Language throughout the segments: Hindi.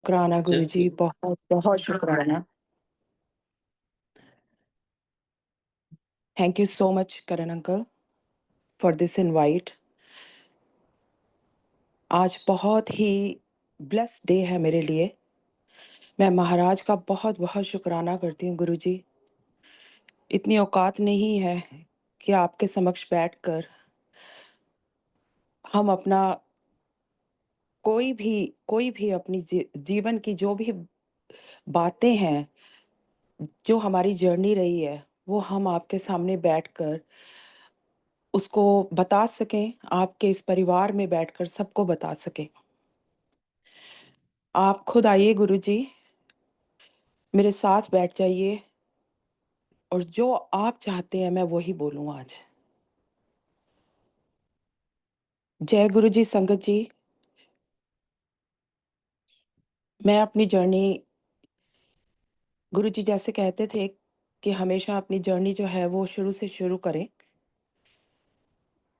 शुक्राना गुरुजी, चलिए, बहुत बहुत शुक्राना। Thank you so much Karan uncle for this invite. आज बहुत ही ब्लेस्ड डे है मेरे लिए। मैं महाराज का बहुत बहुत शुक्राना करती हूँ गुरुजी। इतनी औकात नहीं है कि आपके समक्ष बैठकर हम अपना कोई भी अपनी जीवन की जो भी बातें हैं, जो हमारी जर्नी रही है, वो हम आपके सामने बैठकर उसको बता सकें, आपके इस परिवार में बैठकर सबको बता सकें। आप खुद आइए गुरुजी, मेरे साथ बैठ जाइए और जो आप चाहते हैं मैं वही बोलूँ आज। जय गुरुजी संगत जी। मैं अपनी जर्नी, गुरुजी जैसे कहते थे कि हमेशा अपनी जर्नी जो है वो शुरू से शुरू करें।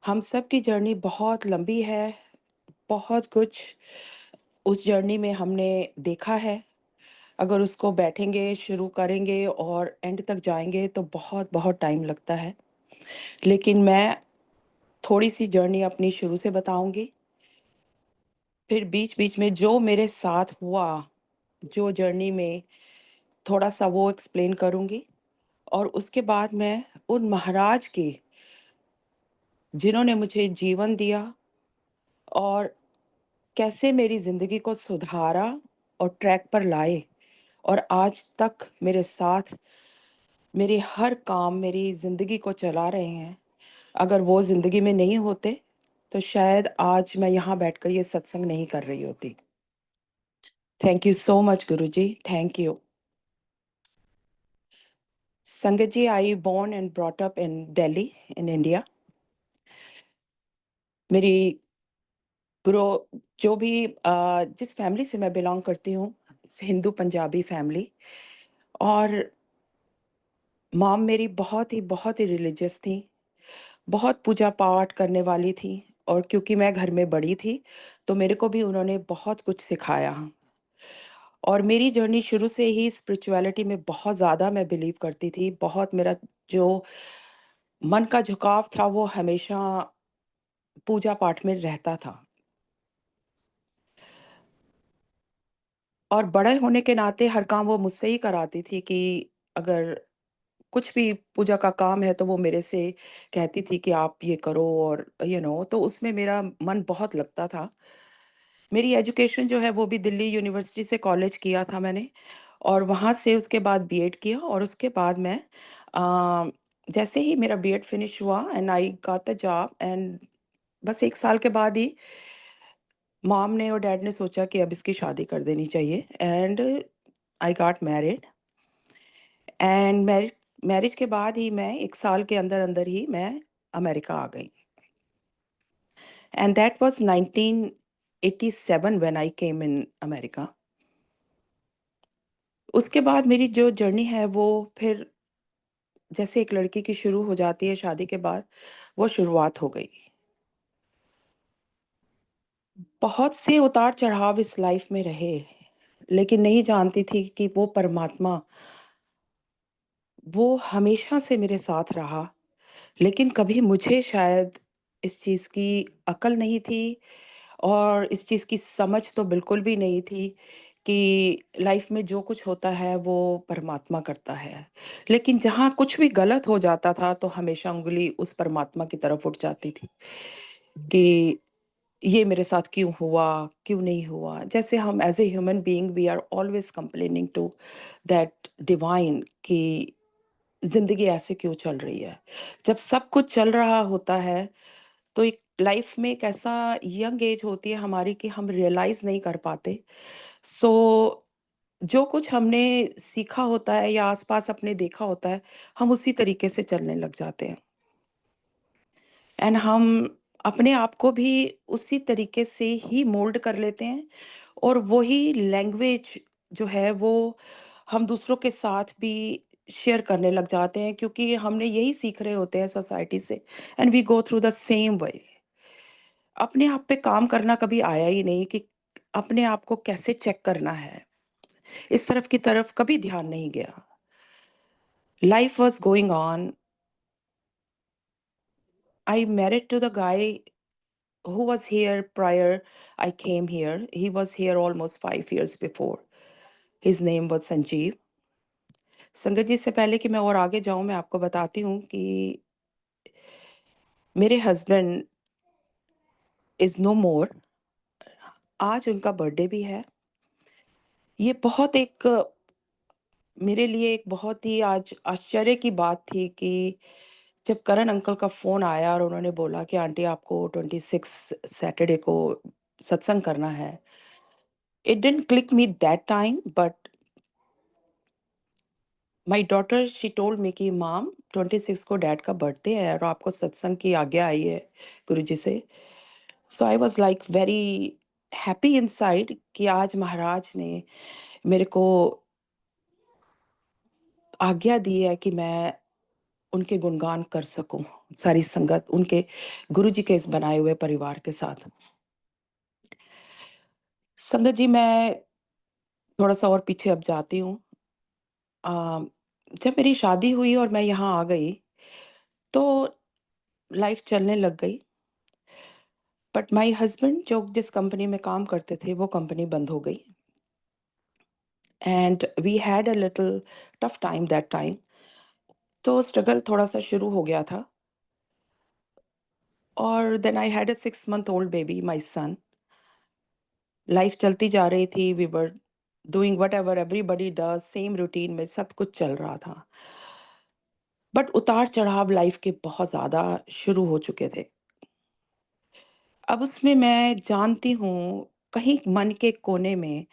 हम सब की जर्नी बहुत लंबी है, बहुत कुछ उस जर्नी में हमने देखा है। अगर उसको बैठेंगे, शुरू करेंगे और एंड तक जाएँगे तो बहुत-बहुत टाइम लगता है। लेकिन मैं थोड़ी-सी जर्नी अपनी शुरू से बताऊँगी, फिर बीच-बीच में जो मेरे साथ हुआ, जो जर्नी में थोड़ा-सा वो एक्सप्लेन करूँगी और उसके बाद मैं उन महाराज की, जिन्होंने मुझे जीवन दिया और कैसे मेरी ज़िंदगी को सुधारा और ट्रैक पर लाए और आज तक मेरे साथ मेरे हर काम, मेरी ज़िंदगी को चला रहे हैं। अगर वो ज़िंदगी में नहीं होते, तो शायद आज मैं यहाँ बैठकर ये सत्संग नहीं कर रही होती। Thank you so much Guruji, thank you. Sangat ji, I born and brought up in Delhi in India. मेरी ग्रो जो भी जिस फैमिली से मैं बिलॉन्ग करती हूँ, हिंदू पंजाबी फैमिली, और मॉम मेरी बहुत ही रिलीजियस थी, बहुत पूजा-पाठ करने वाली थी और क्योंकि मैं घर में बड़ी थी, तो मेरे को भी उन्होंने बहुत कुछ सिखाया। और मेरी जर्नी शुरू से ही स्पिरिचुअलिटी में बहुत ज़्यादा मैं बिलीव करती थी। बहुत मेरा जो मन का झुकाव था वो हमेशा पूजा-पाठ में रहता था। और बड़े होने के नाते हर काम वो मुझसे ही कराती थी कि अगर कुछ भी पूजा का काम है तो वो मेरे से कहती थी कि आप ये करो और तो उसमें मेरा मन बहुत लगता था। मेरी एजुकेशन जो है वो भी दिल्ली यूनिवर्सिटी से कॉलेज किया था मैंने और वहाँ से उसके बाद बीएड किया और उसके बाद मैं अ, जैसे ही मेरा बीएड फिनिश हुआ and I got the job and बस 1 साल के बाद ही मॉम ने और डैड ने सोचा कि अब इसकी शादी कर देनी चाहिए and I got married and marriage के बाद ही मैं 1 साल के अंदर-अंदर ही मैं अमेरिका आ गई and that was 1987 when I came in America. उसके बाद मेरी जो जर्नी है वो फिर जैसे एक लड़की की शुरू हो जाती है शादी के बाद, वो शुरुआत हो गई। बहुत से उतार-चढ़ाव इस लाइफ में रहे, लेकिन नहीं जानती थी कि वो परमात्मा, वो हमेशा से मेरे साथ रहा। लेकिन कभी मुझे शायद इस चीज़ की अकल नहीं थी और इस चीज़ की समझ तो बिल्कुल भी नहीं थी कि लाइफ में जो कुछ होता है वो परमात्मा करता है। लेकिन जहाँ कुछ भी गलत हो जाता था तो हमेशा उँगली उस परमात्मा की तरफ उठ जाती थी कि ये मेरे साथ क्यों हुआ, क्यों नहीं हुआ? जैसे हम as a human being we are always complaining to that divine कि ज़िंदगी ऐसे क्यों चल रही है? जब सब कुछ चल रहा होता है, तो एक लाइफ में एक ऐसा यंग एज होती है हमारी कि हम रियलाइज़ नहीं कर पाते। सो जो कुछ हमने सीखा होता है या आस-पास अपने देखा होता है, हम उसी तरीके से चलने लग जाते हैं। एंड हम अपने आप को भी उसी तरीके से ही मोल्ड कर लेते हैं और वही लैंग्वेज जो है वो हम दूसरों के साथ भी शेयर करने लग जाते हैं क्योंकि हमने यही सीख रहे होते हैं सोसाइटी से and we go through the same way. अपने आप पे काम करना कभी आया ही नहीं कि अपने आप को कैसे चेक करना है, इस तरफ की तरफ कभी ध्यान नहीं गया। Life was going on. I married to the guy who was here prior I came here. He was here almost 5 years before. His name was Sanjeev. संगत जी, इससे पहले कि मैं और आगे जाऊँ, मैं आपको बताती हूँ कि मेरे हस्बैंड इज़ नो मोर। आज उनका बर्थडे भी है। ये बहुत एक मेरे लिए एक बहुत ही आज आश्चर्य की बात थी कि जब करण अंकल का फ़ोन आया और उन्होंने बोला कि आंटी आपको 26 सैटरडे को सत्संग करना है। It didn't click me that time, but my daughter she told me कि मॉम 26 को डैड का बर्थडे है और आपको सत्संग की आज्ञा आई है गुरुजी से। So I was like very happy inside कि आज महाराज ने मेरे को आज्ञा दी है कि मैं उनके गुणगान कर सकूं, सारी संगत उनके गुरुजी के इस बनाए हुए परिवार के साथ। संगत जी, मैं थोड़ा सा और पीछे अब जाती हूँ। अ, जब मेरी शादी हुई और मैं यहाँ आ गई तो लाइफ चलने लग गई। बट माय हस्बैंड जो जिस कंपनी में काम करते थे वो कंपनी बंद हो गई and we had a little tough time that time. तो स्ट्रगल थोड़ा सा शुरू हो गया था और then I had a 6 month old baby my son. Life चलती जा रही थी। We were doing whatever everybody does, same routine में सब कुछ चल रहा था। बट उतार चढ़ाव लाइफ के बहुत ज्यादा शुरू हो चुके थे। अब उसमें मैं जानती हूँ कहीं मन के कोने में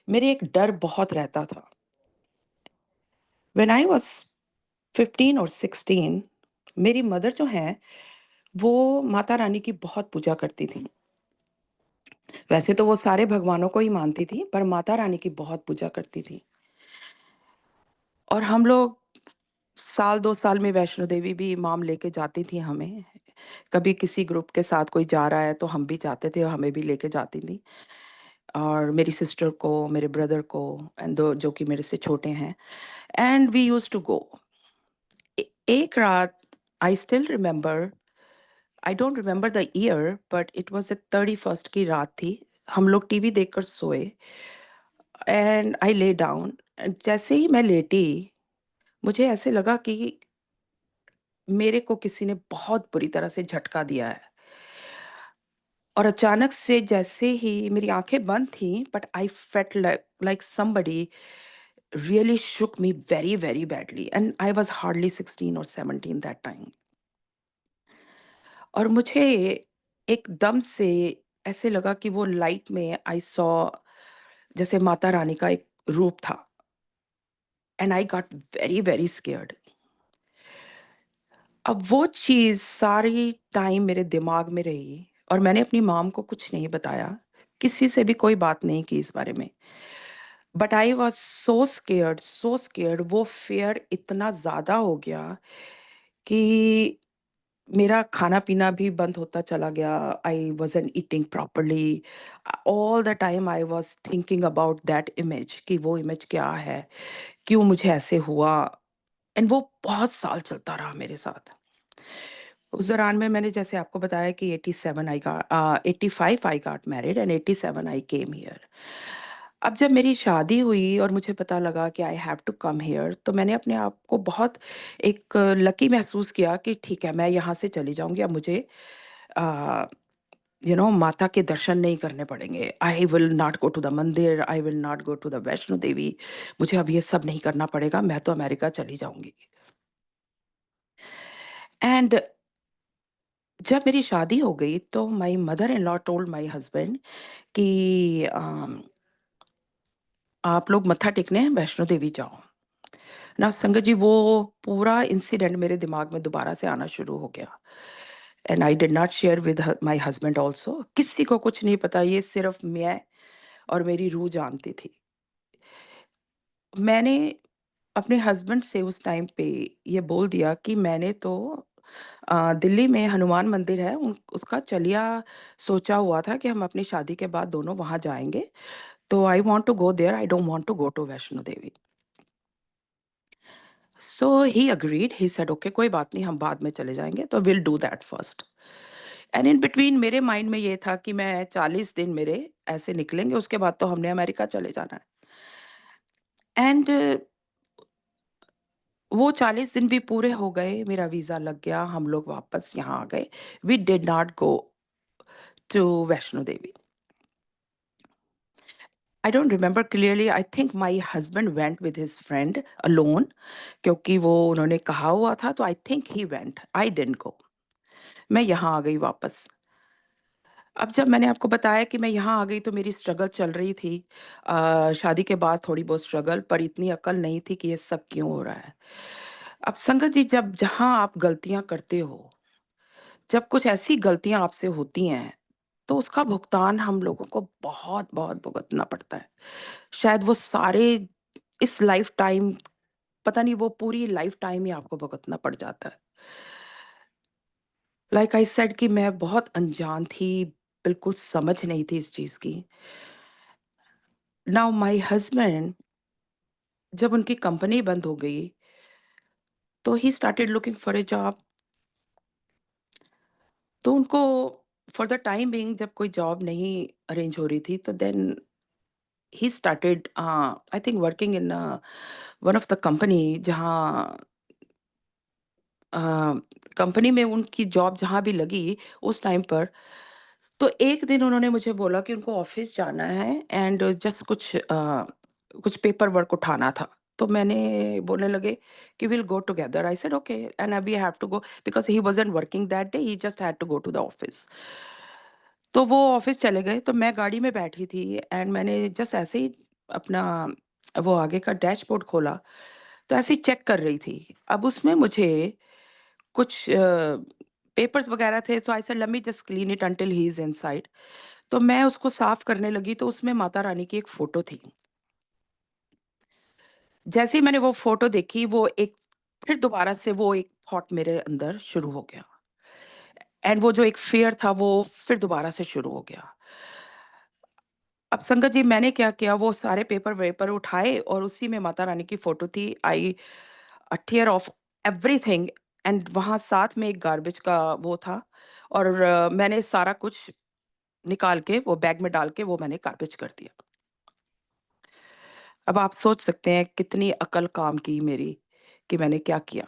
मेरे एक डर बहुत रहता था। व्हेन आई वाज 15 और 16, मेरी मदर जो हैं, वो माता रानी की बहुत पूजा करती थीं। वैसे तो वो सारे भगवानों को ही मानती थीं, पर माता रानी की बहुत पूजा करती थीं। और हम लोग साल 2 साल में वैष्णो देवी भी इमाम लेके जाती थीं हमें। कभी किसी ग्रुप के साथ कोई जा रहा है तो हम भी जाते थे और हमें भी लेके जाती थीं। और मेरी सिस्टर को, मेरे ब्रदर को एंड दो जो कि मेरे से छोटे हैं, and we used to go. एक रात I still remember, I don't remember the year but it was the 31st की रात थी। हम लोग टीवी देखकर सोए एंड आई ले डाउन। जैसे ही मैं लेटी, मुझे ऐसे लगा कि मेरे को किसी ने बहुत बुरी तरह से झटका दिया है। और अचानक से जैसे ही मेरी आँखें बंद थीं, but I felt like somebody really shook me very, very badly and I was hardly 16 और 17 दैट टाइम। और मुझे एकदम से ऐसे लगा कि वो लाइट में आई सॉ जैसे माता रानी का एक रूप था and I got very very scared. अब वो चीज़ सारी टाइम मेरे दिमाग में रही और मैंने अपनी मॉम को कुछ नहीं बताया, किसी से भी कोई बात नहीं की इस बारे में। But I was so scared. वो फ़ियर इतना ज़्यादा हो गया कि मेरा खाना-पीना भी बंद होता चला गया। I wasn't eating properly. All the time I was thinking about that image कि वो इमेज क्या है? क्यों मुझे ऐसे हुआ? एंड वो बहुत साल चलता रहा मेरे साथ। उस दौरान में मैंने जैसे आपको बताया कि 85 I got married and 87 I came here. अब जब मेरी शादी हुई और मुझे पता लगा कि I have to come here, तो मैंने अपने आप को बहुत एक लकी महसूस किया कि ठीक है, मैं यहाँ से चली जाऊँगी। अब मुझे अ, माता के दर्शन नहीं करने पड़ेंगे। I will not go to the mandir, I will not go to the Vaishno Devi. मुझे अब ये सब नहीं करना पड़ेगा, मैं तो अमेरिका चली जाऊँगी। एंड जब मेरी शादी हो गई तो my mother in law told my husband कि आप लोग मत्था टेकने वैष्णो देवी जाओ। ना संगत जी, वो पूरा इंसिडेंट मेरे दिमाग में दोबारा से आना शुरू हो गया and I did not share with my husband also. किसी को कुछ नहीं पता, ये सिर्फ मैं और मेरी रूह जानती थी। मैंने अपने हस्बैंड से उस टाइम पे ये बोल दिया कि मैंने तो दिल्ली में हनुमान मंदिर है, उन उसका चलिया सोचा हुआ था कि हम अपनी शादी के बाद दोनों वहाँ जाएँगे। तो I want to go there, I don't want to go to Vaishno Devi. So he agreed, he said okay कोई बात नहीं हम बाद में चले जाएँगे, तो will do that first. And in between मेरे माइंड में ये था कि मैं 40 दिन मेरे ऐसे निकलेंगे, उसके बाद तो हमने अमेरिका चले जाना है। एंड वो 40 दिन भी पूरे हो गए, मेरा वीज़ा लग गया, हम लोग वापस यहाँ आ गए। We did not go to Vaishno Devi. I don't remember clearly, I think my husband went with his friend alone, क्योंकि वो उन्होंने कहा हुआ था, तो I think he went, I didn't go. मैं यहाँ आ गई वापस। अब जब मैंने आपको बताया कि मैं यहाँ आ गई तो मेरी स्ट्रगल चल रही थी। शादी के बाद थोड़ी बहुत स्ट्रगल, पर इतनी अकल नहीं थी कि ये सब क्यों हो रहा है। अब संगत जी, जब जहाँ आप गलतियाँ करते हो, जब कुछ ऐसी गलतियाँ आपसे होती हैं, तो उसका भुगतान हम लोगों को बहुत-बहुत भुगतना पड़ता है। शायद वो सारे इस लाइफ़ टाइम, पता नहीं वो पूरी लाइफ़ टाइम ही आपको भुगतना पड़ जाता है। लाइक आई सेड कि मैं बहुत अनजान थी, बिल्कुल समझ नहीं थी इस चीज़ की। नाउ माय हस्बैंड, जब उनकी कंपनी बंद हो गई, तो he started looking for a job. तो उनको फॉर द टाइम बीइंग जब कोई जॉब नहीं अरेंज हो रही थी, तो then he started I think working in one of the company, जहाँ अ, कंपनी में उनकी जॉब जहाँ भी लगी उस टाइम पर, तो एक दिन उन्होंने मुझे बोला कि उनको ऑफ़िस जाना है एंड जस्ट कुछ पेपर वर्क उठाना था। तो मैंने बोलने लगे कि will go together. I said okay and we have to go because he wasn't working that day, he just had to go to the office. तो वो ऑफ़िस चले गए, तो मैं गाड़ी में बैठी थी एंड मैंने जस्ट ऐसे ही अपना वो आगे का डैशबोर्ड खोला, तो ऐसे ही चेक कर रही थी। अब उसमें मुझे कुछ पेपर्स वगैरह थे, so I said let me just clean it until he is inside. तो मैं उसको साफ करने लगी, तो उसमें माता रानी की एक फ़ोटो थी। जैसे ही मैंने वो फ़ोटो देखी, वो एक फिर दोबारा से वो एक थॉट मेरे अंदर शुरू हो गया एंड वो जो एक फ़ियर था, वो फिर दोबारा से शुरू हो गया। अब संगत जी, मैंने क्या किया, वो सारे पेपर-वेपर उठाए और उसी में माता रानी की फ़ोटो थी। आई टियर ऑफ एवरीथिंग एंड वहाँ साथ में एक गार्बेज का वो था और मैंने सारा कुछ निकाल के वो बैग में डाल के वो मैंने गार्बेज कर दिया। अब आप सोच सकते हैं कितनी अकल काम की मेरी कि मैंने क्या किया।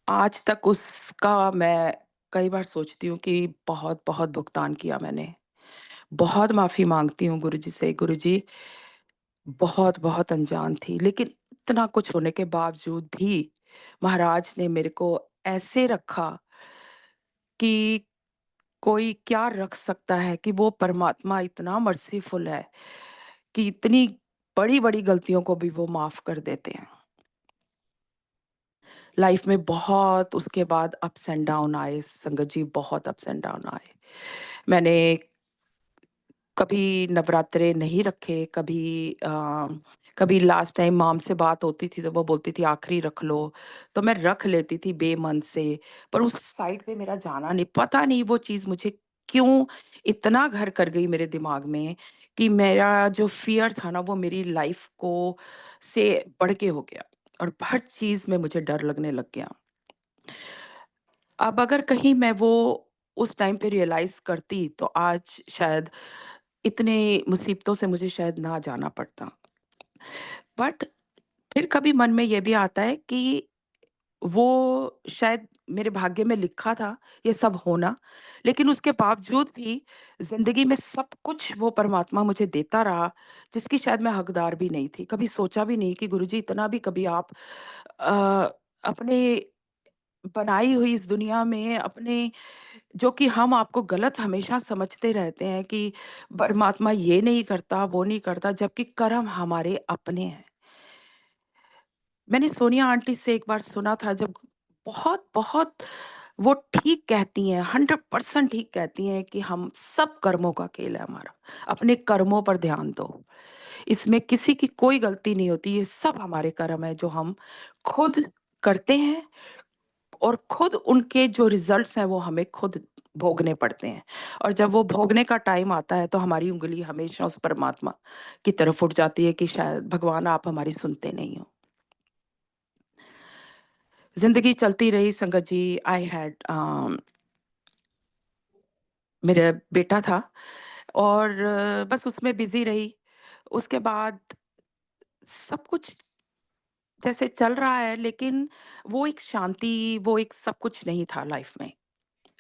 आज तक उसका मैं कई बार सोचती हूँ कि बहुत-बहुत भुगतान किया मैंने। बहुत माफ़ी माँगती हूँ गुरुजी से, गुरुजी बहुत-बहुत अनजान थी, लेकिन इतना कुछ होने के बावजूद भी महाराज ने मेरे को ऐसे रखा कि कोई क्या रख सकता है, कि वो परमात्मा इतना मर्सीफुल है कि इतनी बड़ी-बड़ी गलतियों को भी वो माफ़ कर देते हैं। लाइफ में बहुत उसके बाद अप्स एंड डाउन आए संगत जी, बहुत अप्स एंड डाउन आए। मैंने कभी नवरात्रे नहीं रखे, कभी लास्ट टाइम मॉम से बात होती थी तो वो बोलती थी आखिरी रख लो, तो मैं रख लेती थी बेमन से। पर उस साइड पे मेरा जाना नहीं, पता नहीं वो चीज़ मुझे क्यों इतना घर कर गई मेरे दिमाग में कि मेरा जो फ़ियर था ना, वो मेरी लाइफ़ को से बढ़ के हो गया और हर चीज़ में मुझे डर लगने लग गया। अब अगर कहीं मैं वो उस टाइम पे रियलाइज़ करती, तो आज शायद इतने मुसीबतों से मुझे शायद ना जाना पड़ता। बट फिर कभी मन में ये भी आता है कि वो शायद मेरे भाग्य में लिखा था ये सब होना, लेकिन उसके बावजूद भी ज़िंदगी में सब कुछ वो परमात्मा मुझे देता रहा, जिसकी शायद मैं हकदार भी नहीं थी। कभी सोचा भी नहीं कि गुरुजी इतना भी कभी आप अ, अपने बनाई हुई इस दुनिया में अपने, जो कि हम आपको गलत हमेशा समझते रहते हैं कि परमात्मा ये नहीं करता, वो नहीं करता, जबकि कर्म हमारे अपने हैं। मैंने सोनिया आंटी से एक बार सुना था, जब बहुत-बहुत वो ठीक कहती हैं, 100% ठीक कहती हैं कि हम सब कर्मों का खेल है हमारा। अपने कर्मों पर ध्यान दो। इसमें किसी की कोई गलती नहीं होती, ये सब हमारे कर्म है जो हम खुद करते हैं और खुद उनके जो रिज़ल्ट्स हैं वो हमें खुद भोगने पड़ते हैं। और जब वो भोगने का टाइम आता है तो हमारी उँगली हमेशा उस परमात्मा की तरफ उठ जाती है कि शायद भगवान आप हमारी सुनते नहीं हो। ज़िंदगी चलती रही संगत जी। आई हैड मेरा बेटा था और बस उसमें बिज़ी रही। उसके बाद सब कुछ जैसे चल रहा है, लेकिन वो एक शांति, वो एक सब कुछ नहीं था लाइफ़ में।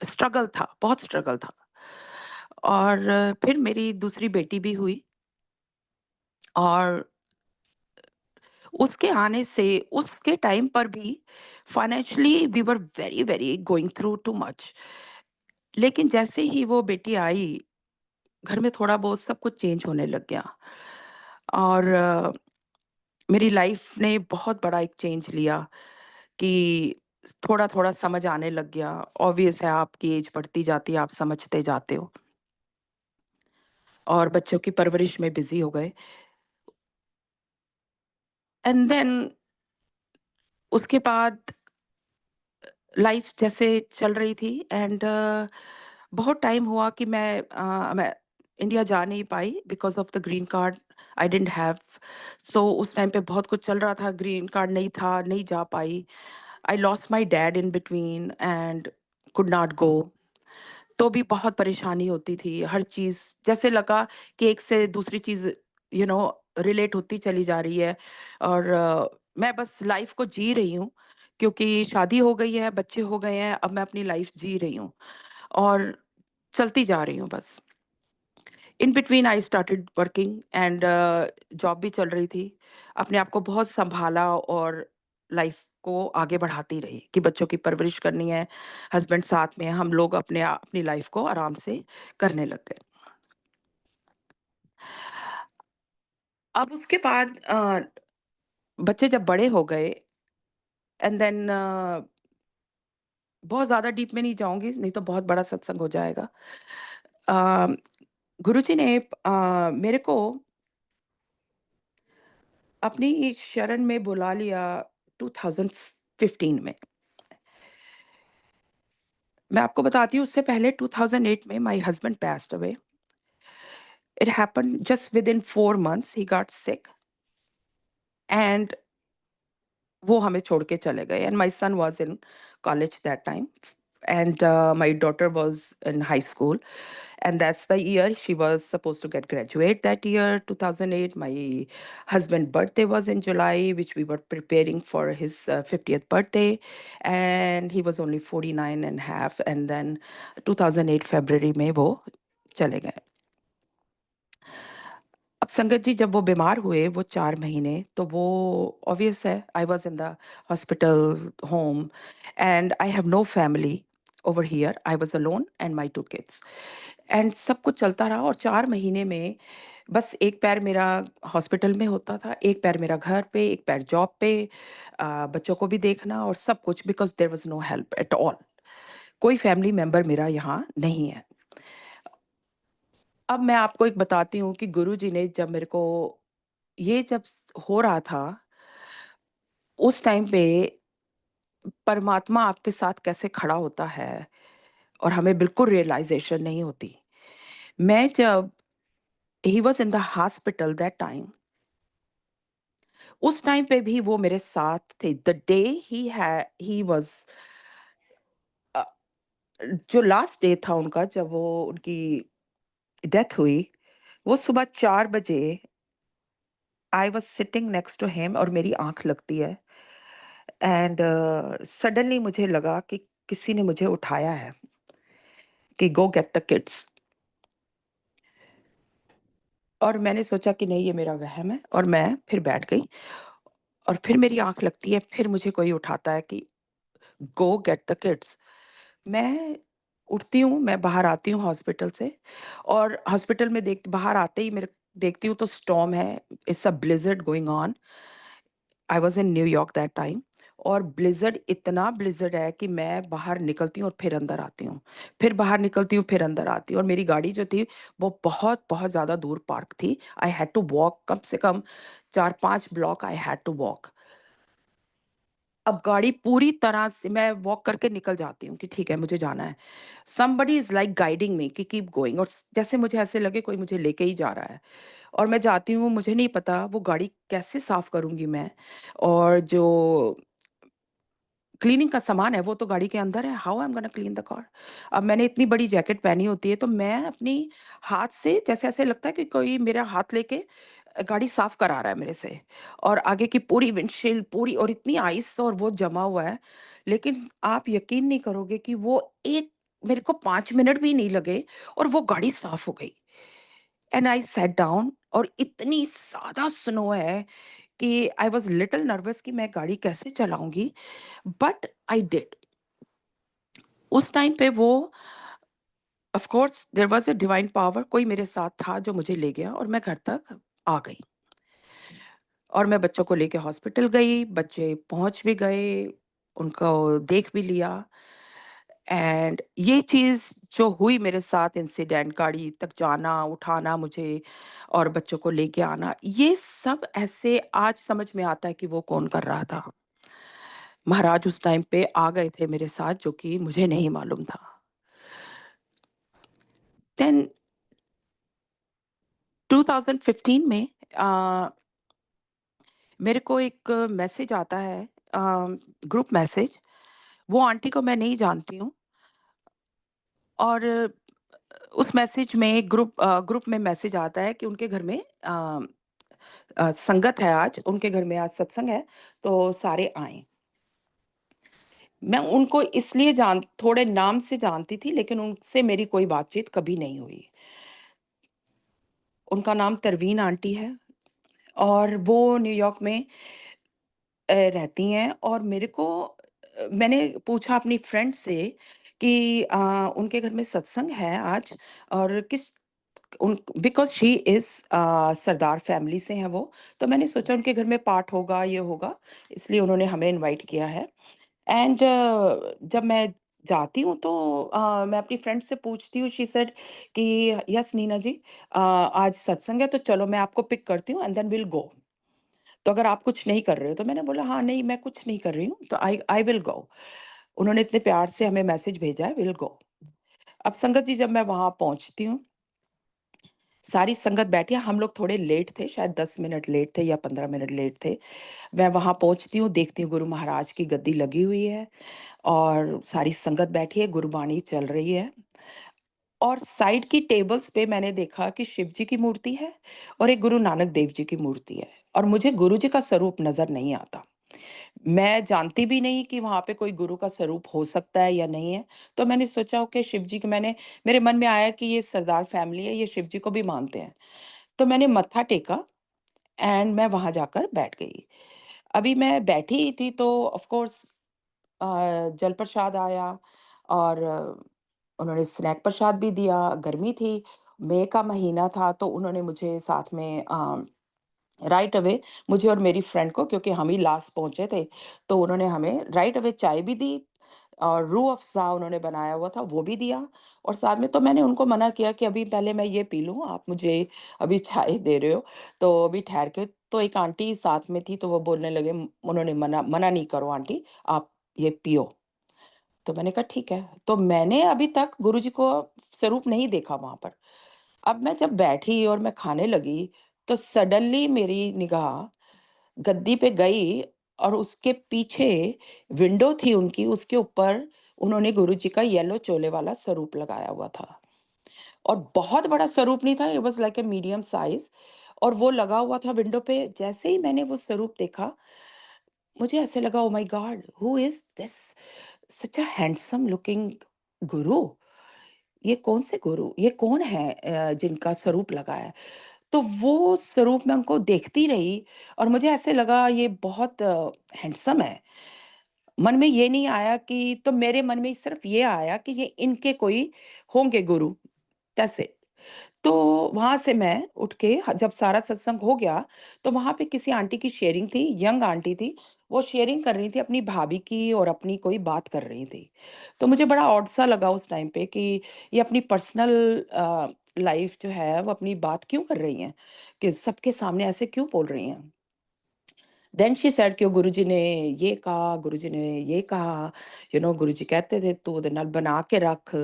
स्ट्रगल था, बहुत स्ट्रगल था। और फिर मेरी दूसरी बेटी भी हुई और उसके आने से उसके टाइम पर भी financially we were very, very going through too much. लेकिन जैसे ही वो बेटी आई, घर में थोड़ा बहुत सब कुछ चेंज होने लग गया। और मेरी लाइफ ने बहुत बड़ा एक चेंज लिया कि थोड़ा-थोड़ा समझ आने लग गया। ऑब्वियस है आपकी एज बढ़ती जाती है, आप समझते जाते हो और बच्चों की परवरिश में बिज़ी हो गए। एंड देन उसके बाद लाइफ जैसे चल रही थी एंड बहुत टाइम हुआ कि मैं इंडिया जा नहीं पाई because of the green card I didn't have. So उस टाइम पे बहुत कुछ चल रहा था, ग्रीन कार्ड नहीं था, नहीं जा पाई। I lost my dad in between and could not go. तो भी बहुत परेशानी होती थी, हर चीज़ जैसे लगा कि एक से दूसरी चीज़ यू नो रिलेट होती चली जा रही है। और मैं बस लाइफ़ को जी रही हूँ क्योंकि शादी हो गई है, बच्चे हो गए हैं, अब मैं अपनी लाइफ़ जी रही हूँ और चलती जा रही हूँ बस। In between I started working and job भी चल रही थी। अपने आप को बहुत सँभाला और लाइफ़ को आगे बढ़ाती रही कि बच्चों की परवरिश करनी है, हस्बैंड साथ में हैं, हम लोग अपनी लाइफ़ को आराम से करने लग गए। अब उसके बाद बच्चे जब बड़े हो गए एंड देन बहुत ज़्यादा डीप में नहीं जाऊँगी, नहीं तो बहुत बड़ा सत्संग हो जाएगा। अ, गुरुजी ने मेरे को अपनी शरण में बुला लिया 2015 में। मैं आपको बताती हूँ उससे पहले 2008 में my husband passed away. It happened just within 4 months he got sick and वो हमें छोड़ के चले गए and my son was in college that time and my daughter was in high school and that's the year she was supposed to get graduate that year 2008. My husband birthday was in July, which we were preparing for his 50th birthday, and he was only 49 and a half. And then 2008 February में वो चले गए। अब संगत जी जब वो बीमार हुए वो 4 महीने, तो वो ऑब्वियस है I was in the hospital home and I have no family over here. I was alone and my 2 kids and सब कुछ चलता रहा और 4 महीने में बस एक पैर मेरा हॉस्पिटल में होता था, एक पैर मेरा घर पे, एक पैर जॉब पे, बच्चों को भी देखना और सब कुछ because there was no help at all. कोई फैमिली मेंबर मेरा यहाँ नहीं है। अब मैं आपको एक बताती हूँ कि गुरुजी ने जब मेरे को ये जब हो रहा था, उस टाइम पे परमात्मा आपके साथ कैसे खड़ा होता है और हमें बिल्कुल रियलाइज़ेशन नहीं होती। मैं जब he was in the hospital that time, उस टाइम पे भी वो मेरे साथ थे। The day he was a, जो लास्ट डे था उनका जब वो उनकी डेथ हुई, वो सुबह 4 बजे I was sitting next to him और मेरी आँख लगती है एंड सडनली मुझे लगा कि किसी ने मुझे उठाया है कि गो गेट द किड्स। और मैंने सोचा कि नहीं ये मेरा वहम है और मैं फिर बैठ गई और फिर मेरी आँख लगती है, फिर मुझे कोई उठाता है कि गो गेट द किड्स। मैं उठती हूँ, मैं बाहर आती हूँ हॉस्पिटल से और हॉस्पिटल में देख बाहर आते ही मेरे देखती हूँ तो स्टॉर्म है, it's a Blizzard going on. I was in New York that time और ब्लिज़र्ड इतना ब्लिज़र्ड है कि मैं बाहर निकलती हूँ और फिर अंदर आती हूँ। फिर बाहर निकलती हूँ, फिर अंदर आती हूँ और मेरी गाड़ी जो थी वो बहुत-बहुत ज़्यादा दूर पार्क थी। आई हैड टू वॉक कम से कम 4-5 block I had to walk. अब गाड़ी पूरी तरह से मैं वॉक करके निकल जाती हूँ कि ठीक है मुझे जाना है। समबडी इज़ लाइक गाइडिंग मी कि कीप गोइंग, और जैसे मुझे ऐसे लगे कोई मुझे लेके ही जा रहा है। और मैं जाती हूँ, मुझे नहीं पता वो गाड़ी कैसे साफ़ करूँगी मैं, और जो क्लीनिंग का सामान है वो तो गाड़ी के अंदर है, how I am gonna clean the car? अब मैंने इतनी बड़ी जैकेट पहनी होती है, तो मैं अपनी हाथ से जैसे ऐसे लगता है कि कोई मेरा हाथ लेके गाड़ी साफ करा रहा है मेरे से, और आगे की पूरी विंडशील्ड पूरी, और इतनी आइस और वो जमा हुआ है। लेकिन आप यकीन नहीं करोगे कि वो एक मेरे को 5 मिनट भी नहीं लगे और वो गाड़ी साफ हो गई। एंड आई सैट डाउन, और इतनी ज़्यादा स्नो है कि आई वाज़ लिटिल नर्वस कि मैं गाड़ी कैसे चलाऊँगी, बट आई डिड। उस टाइम पे वो of course there was a divine power, कोई मेरे साथ था जो मुझे ले गया और मैं घर तक आ गई। और मैं बच्चों को लेके हॉस्पिटल गई, बच्चे पहुँच भी गए, उनको देख भी लिया। एंड ये चीज़ जो हुई मेरे साथ इंसिडेंट, गाड़ी तक जाना, उठाना मुझे और बच्चों को लेके आना, ये सब ऐसे आज समझ में आता है कि वो कौन कर रहा था। महाराज उस टाइम पे आ गए थे मेरे साथ, जो कि मुझे नहीं मालूम था। देन 2015 में अ, मेरे को एक मैसेज आता है, ग्रुप मैसेज। वो आंटी को मैं नहीं जानती हूँ, और उस मैसेज में ग्रुप में मैसेज आता है कि उनके घर में संगत है आज, उनके घर में आज सत्संग है, तो सारे आएँ। मैं उनको इसलिए जान थोड़े नाम से जानती थी, लेकिन उनसे मेरी कोई बातचीत कभी नहीं हुई। उनका नाम परवीन आंटी है, और वो न्यूयॉर्क में रहती हैं, और मेरे को मैंने पूछा अपनी फ्रेंड से कि उनके घर में सत्संग है आज, और किस उन because she is Sardar family से हैं वो, तो मैंने सोचा उनके घर में पाठ होगा, ये होगा, इसलिए उन्होंने हमें इनवाइट किया है। एंड जब मैं जाती हूँ तो मैं अपनी फ्रेंड से पूछती हूँ, शी सेड कि यस नीना जी, आज सत्संग है तो चलो मैं आपको पिक करती हूँ एंड देन विल गो। तो अगर आप कुछ नहीं कर रहे हो, तो मैंने बोला हाँ, नहीं मैं कुछ नहीं कर रही हूँ, तो आई आई विल गो। उन्होंने इतने प्यार से हमें मैसेज भेजा है, विल गो। अब संगत जी, जब मैं वहाँ पहुँचती हूँ, सारी संगत बैठी है, हम लोग थोड़े लेट थे, शायद 10 मिनट लेट थे या 15 मिनट लेट थे। मैं वहाँ पहुँचती हूँ, देखती हूँ गुरु महाराज की गद्दी लगी हुई है और सारी संगत बैठी है, गुरबानी चल रही है। और साइड की टेबल्स पे मैंने देखा कि शिव जी की मूर्ति है और एक गुरु नानक देव जी की मूर्ति है, और मुझे गुरु जी का स्वरूप नज़र नहीं आता। मैं जानती भी नहीं कि वहाँ पे कोई गुरु का स्वरूप हो सकता है या नहीं है। तो मैंने सोचा ओके शिव जी को मैंने मेरे मन में आया कि ये सरदार फैमिली है, ये शिव जी को भी मानते हैं। तो मैंने मत्था टेका एंड मैं वहाँ जाकर बैठ गई। अभी मैं बैठी ही थी तो ऑफ़ कोर्स जल प्रसाद आया, और उन्होंने स्नैक प्रसाद भी दिया, गर्मी थी, मई का महीना था, तो उन्होंने मुझे साथ में राइट अवे, मुझे और मेरी फ्रेंड को, क्योंकि हम ही लास्ट पहुँचे थे, तो उन्होंने हमें राइट अवे चाय भी दी, और रूह अफ़ज़ा उन्होंने बनाया हुआ था, वो भी दिया। और साथ में तो मैंने उनको मना किया कि अभी पहले मैं ये पी लूँ, आप मुझे अभी चाय दे रहे हो, तो अभी ठहर के। तो एक आंटी साथ में थी, तो वो बोलने लगे, उन्होंने मना मना नहीं करो आंटी, आप ये पियो। तो मैंने कहा ठीक है। तो मैंने अभी तक गुरुजी को स्वरूप नहीं देखा वहाँ पर। अब मैं जब बैठी और मैं खाने लगी, तो सडनली मेरी निगाह गद्दी पे गई, और उसके पीछे विंडो थी उनकी, उसके ऊपर उन्होंने गुरुजी का येलो चोले वाला स्वरूप लगाया हुआ था। और बहुत बड़ा स्वरूप नहीं था, it was like a medium size, और वो लगा हुआ था विंडो पे। जैसे ही मैंने वो स्वरूप देखा, मुझे ऐसे लगा oh my God! Who is this? Such a handsome looking गुरु। ये कौन से गुरु? ये कौन है जिनका स्वरूप लगा है? तो वो स्वरूप मैं उनको देखती रही, और मुझे ऐसे लगा ये बहुत हैंडसम है। मन में ये नहीं आया कि, तो मेरे मन में सिर्फ़ ये आया कि ये इनके कोई होंगे गुरु, दैट्स इट। तो वहाँ से मैं उठ के जब सारा सत्संग हो गया, तो वहाँ पे किसी आंटी की शेयरिंग थी, यंग आंटी थी, वो शेयरिंग कर रही थी अपनी भाभी की, और अपनी कोई बात कर रही थी। तो मुझे बड़ा ऑड सा लगा उस टाइम पे कि ये अपनी पर्सनल लाइफ़ जो है, वो अपनी बात क्यों कर रही हैं? कि सबके सामने ऐसे क्यों बोल रही हैं? देन शी सेड कि गुरुजी ने ये कहा, गुरुजी ने ये कहा, गुरुजी कहते थे तू ओदे नाल बना के रख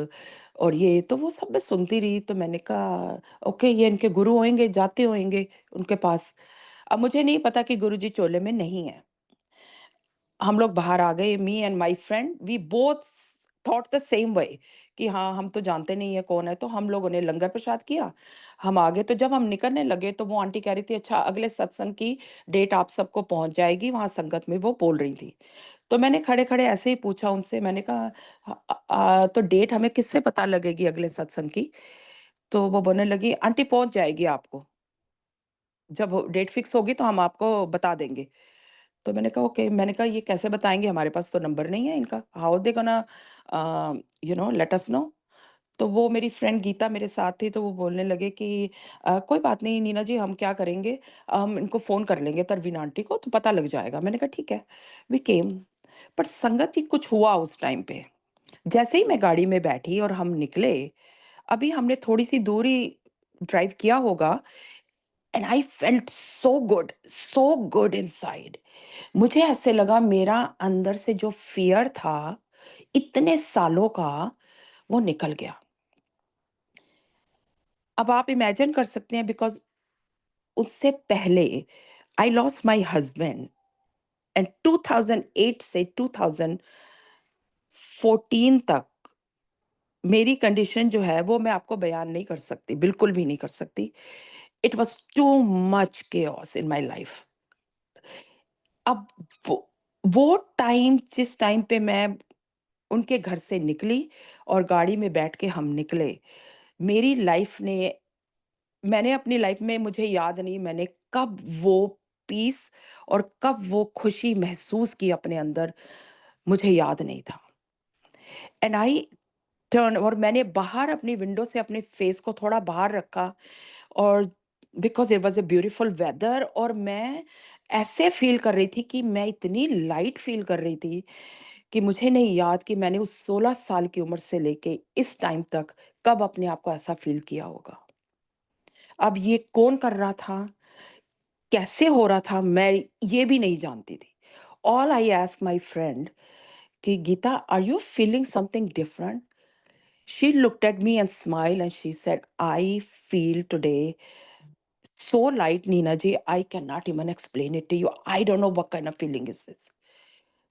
और ये तो वो सब मैं सुनती रही। तो मैंने कहा ओके ये इनके गुरु होंगे, जाते होंगे उनके पास। अब मुझे नहीं पता कि गुरुजी चोले में नहीं है। हम लोग बाहर आ गए, me and my friend we both thought the same way कि हाँ, हम तो जानते नहीं है कौन है, तो हम लोगों ने लंगर प्रसाद किया, हम आ गए। तो जब हम निकलने लगे तो वो आंटी कह रही थी अच्छा अगले सत्संग की डेट आप सबको पहुँच जाएगी, वहाँ संगत में वो बोल रही थी। तो मैंने खड़े-खड़े ऐसे ही पूछा उनसे, मैंने कहा तो डेट हमें किससे पता लगेगी अगले सत्संग की? तो वो बोलने लगी आंटी पहुँच जाएगी आपको, जब डेट फिक्स होगी तो हम आपको बता देंगे। तो मैंने कहा ओके, मैंने कहा ये कैसे बताएँगे? हमारे पास तो नंबर नहीं है इनका। How they gonna let us know? तो वो मेरी फ्रेंड गीता मेरे साथ थी, तो वो बोलने लगे कि कोई बात नहीं नीना जी, हम क्या करेंगे, हम इनको फ़ोन कर लेंगे तरवीन आंटी को, तो पता लग जाएगा। मैंने कहा ठीक है। वी केम, बट संगत ही कुछ हुआ उस टाइम पे। जैसे ही मैं गाड़ी में बैठी और हम निकले, अभी हमने थोड़ी-सी दूर ही ड्राइव किया होगा and I felt so good inside. मुझे ऐसे लगा मेरा अंदर से जो फ़ियर था, इतने सालों का, वो निकल गया। अब आप इमेजिन कर सकते हैं बिकॉज़ उससे पहले आई लॉस्ट माय हस्बैंड एंड 2008 से 2014 तक मेरी कंडीशन जो है वो मैं आपको बयान नहीं कर सकती, बिल्कुल भी नहीं कर सकती। It was too much chaos in my life. अब वो वो टाइम जिस टाइम पे मैं उनके घर से निकली और गाड़ी में बैठ के हम निकले, मेरी लाइफ ने मैंने अपनी लाइफ में मुझे याद नहीं मैंने कब वो पीस और कब वो खुशी महसूस की अपने अंदर, मुझे याद नहीं था। एंड आई टर्न और मैंने बाहर अपनी विंडो से अपने फेस को थोड़ा बाहर रखा और because it was a beautiful weather और मैं ऐसे फ़ील कर रही थी कि मैं इतनी लाइट फ़ील कर रही थी कि मुझे नहीं याद कि मैंने उस 16 साल की उम्र से लेके इस टाइम तक कब अपने आप को ऐसा फ़ील किया होगा। अब ये कौन कर रहा था? कैसे हो रहा था? मैं ये भी नहीं जानती थी। All I asked my friend कि Geeta are you feeling something different? She looked at me and smiled and she said, I feel today so light, Nina ji, I cannot even explain it to you. I don't know what kind of feeling is this.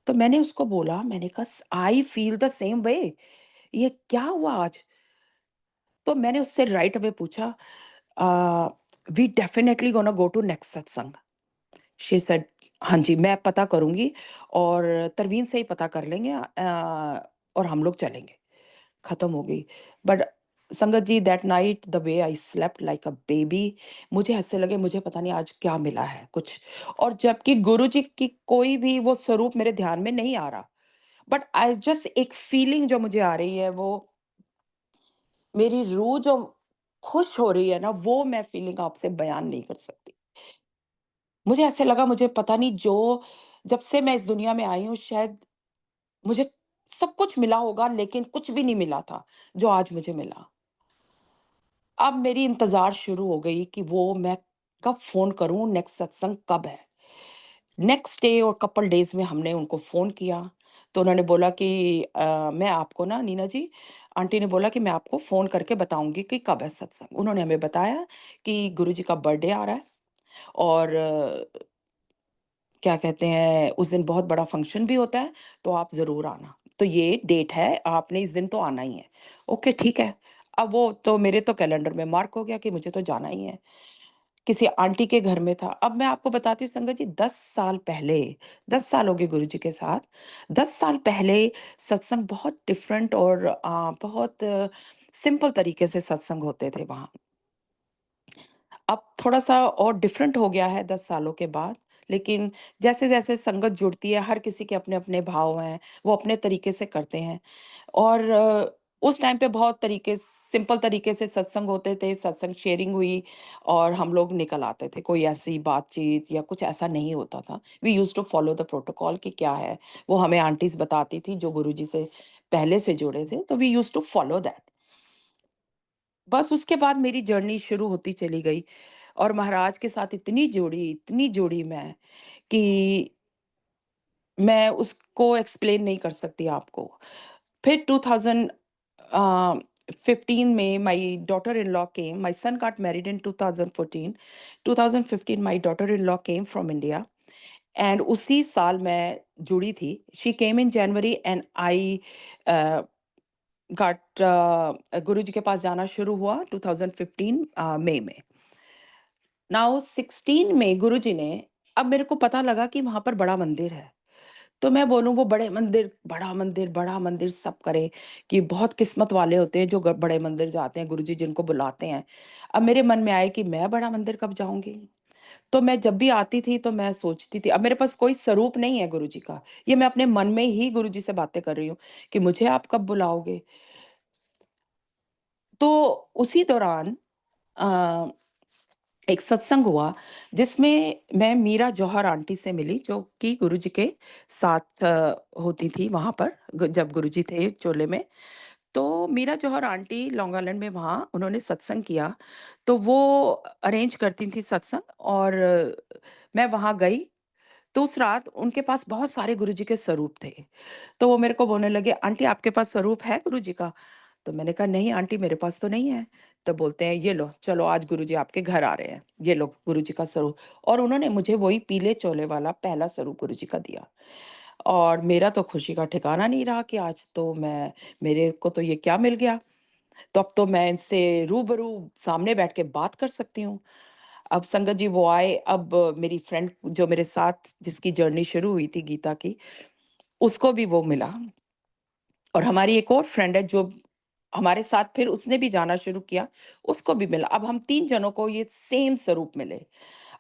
तो मैंने उसको बोला, मैंने कहा I feel the same way. ये क्या हुआ आज? तो मैंने उससे राइट अवे पूछा, we definitely gonna go to next satsang. She said हाँ जी, मैं पता करूँगी और तरवीन से ही पता कर लेंगे और हम लोग चलेंगे। खत्म हो गई। But Sangat ji that night the way I slept like a baby, मुझे ऐसे लगे मुझे पता नहीं आज क्या मिला है कुछ। और जबकि गुरुजी की कोई भी वो स्वरूप मेरे ध्यान में नहीं आ रहा। बट आई जस्ट एक फीलिंग जो मुझे आ रही है वो मेरी रूह जो खुश हो रही है ना, वो मैं फीलिंग आपसे बयान नहीं कर सकती। मुझे ऐसे लगा मुझे पता नहीं जो जब से मैं इस दुनिया में आई हूँ शायद मुझे सब कुछ मिला होगा लेकिन कुछ भी नहीं मिला था, जो आज मुझे मिला। अब मेरी इंतज़ार शुरू हो गई कि वो मैं कब फ़ोन करूँ, नेक्स्ट सत्संग कब है? नेक्स्ट डे और कपल डेज़ में हमने उनको फ़ोन किया, तो उन्होंने बोला कि मैं आपको ना नीना जी, आंटी ने बोला कि मैं आपको फ़ोन करके बताऊँगी कि कब है सत्संग। उन्होंने हमें बताया कि गुरुजी का बर्थडे आ रहा है और क्या कहते हैं, उस दिन बहुत बड़ा फंक्शन भी होता है, तो आप ज़रूर आना। तो ये डेट है, आपने इस दिन तो आना ही है। ओके, ठीक है। अब वो तो मेरे तो कैलेंडर में मार्क हो गया कि मुझे तो जाना ही है। किसी आंटी के घर में था। अब मैं आपको बताती हूँ संगत जी 10 साल पहले, 10 साल हो गए गुरुजी के साथ। 10 साल पहले सत्संग बहुत डिफरेंट और बहुत सिंपल तरीके से सत्संग होते थे वहाँ। अब थोड़ा-सा और डिफरेंट हो गया है 10 सालों के बाद, लेकिन जैसे-जैसे संगत जुड़ती है, हर किसी के अपने-अपने भाव हैं, वो अपने तरीके से करते हैं। और उस टाइम पे बहुत तरीके सिंपल तरीके से सत्संग होते थे, सत्संग शेयरिंग हुई और हम लोग निकल आते थे। कोई ऐसी बातचीत या कुछ ऐसा नहीं होता था। We used to follow the protocol कि क्या है, वो हमें आंटीज़ बताती थी जो गुरुजी से पहले से जुड़े थे, तो we used to follow that. बस उसके बाद मेरी जर्नी शुरू होती चली गई। और महाराज के साथ इतनी जुड़ी मैं कि मैं उसको एक्सप्लेन नहीं कर सकती आपको। फिर 2015 में my daughter in law came, my son got married in 2014। 2015 my daughter in law came from India and उसी साल मैं जुड़ी थी। She came in January and I uh, got Guruji के पास जाना शुरू हुआ 2015 मई में। नाउ 16 में गुरुजी ने, अब मेरे को पता लगा कि वहाँ पर बड़ा मंदिर है। तो मैं बोलूँ वो बड़ा मंदिर सब करे कि बहुत किस्मत वाले होते हैं जो बड़े मंदिर जाते हैं, गुरुजी जिनको बुलाते हैं। अब मेरे मन में आए कि मैं बड़ा मंदिर कब जाऊंगी। तो मैं जब भी आती थी तो मैं सोचती थी, अब मेरे पास कोई स्वरूप नहीं है गुरुजी का, ये मैं अपने मन में ही गुरुजी से बातें कर रही हूँ कि मुझे आप कब बुलाओगे। तो उसी दौरान अ, एक सत्संग हुआ जिसमें मैं मीरा जौहर आंटी से मिली जो कि गुरुजी के साथ होती थी वहां पर, जब गुरुजी थे चोले में। तो मीरा जौहर आंटी लॉन्ग आइलैंड में वहाँ उन्होंने सत्संग किया, तो वो अरेंज करती थी सत्संग। और मैं वहाँ गई, तो उस रात उनके पास बहुत सारे गुरुजी के स्वरूप थे। तो वो मेरे को बोलने लगे, "आंटी आपके पास स्वरूप है गुरुजी का?" तो मैंने कहा, "नहीं आंटी मेरे पास तो नहीं है।" तो बोलते हैं, "ये लो, चलो आज गुरुजी आपके घर आ रहे हैं, ये लो गुरुजी का स्वरूप।" और उन्होंने मुझे वही पीले चोले वाला पहला स्वरूप गुरुजी का दिया। और मेरा तो खुशी का ठिकाना नहीं रहा कि आज तो मैं, मेरे को तो ये क्या मिल गया। तो अब तो मैं इनसे रूबरू सामने बैठ के बात कर सकती हूँ। अब संगत जी वो आए, अब मेरी फ्रेंड जो मेरे साथ जिसकी जर्नी शुरू हुई थी गीता की, उसको भी वो मिला। और हमारी एक और फ्रेंड है जो हमारे साथ फिर उसने भी जाना शुरू किया, उसको भी मिला। अब हम 3 जनों को ये सेम स्वरूप मिले।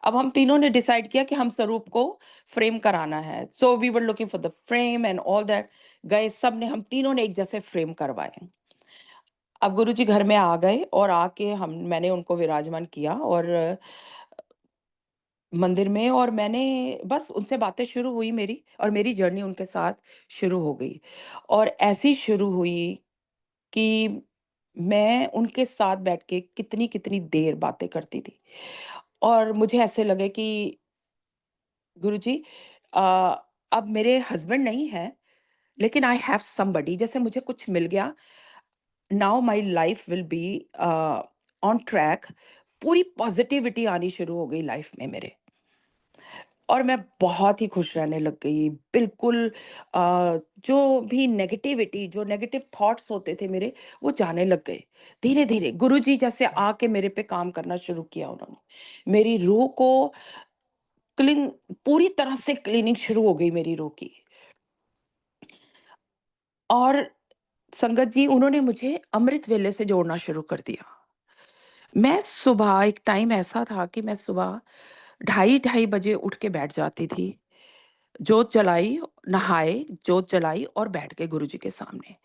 अब हम तीनों ने डिसाइड किया कि हम स्वरूप को फ्रेम कराना है। So we were looking for the frame and all that. गए सब ने, हम तीनों ने एक जैसे फ्रेम करवाए। अब गुरुजी घर में आ गए और आके हम मैंने उनको विराजमान किया और मंदिर में, और मैंने बस उनसे बातें शुरू हुई मेरी, और मेरी जर्नी उनके साथ शुरू हो गई। और ऐसी शुरू हुई कि मैं उनके साथ बैठ के कितनी-कितनी देर बातें करती थी। और मुझे ऐसे लगे कि गुरुजी अ, अब मेरे हस्बैंड नहीं है, लेकिन आई हैव समबडी, जैसे मुझे कुछ मिल गया। Now my life will be on track. पूरी पॉजिटिविटी आनी शुरू हो गई लाइफ में मेरे, और मैं बहुत ही खुश रहने लग गई। बिल्कुल जो भी नेगेटिविटी, जो नेगेटिव थॉट्स होते थे मेरे, वो जाने लग गए। धीरे-धीरे गुरुजी जैसे आके मेरे पे काम करना शुरू किया उन्होंने। मेरी रूह को क्लीन, पूरी तरह से क्लीनिंग शुरू हो गई मेरी रूह की। और संगत जी उन्होंने मुझे अमृत वेले से जोड़ना शुरू कर दिया। मैं सुबह, एक टाइम ऐसा था कि मैं सुबह ढाई ढाई बजे उठ के बैठ जाती थी। जोत जलाई, नहाए, जोत जलाई और बैठ गए गुरुजी के सामने।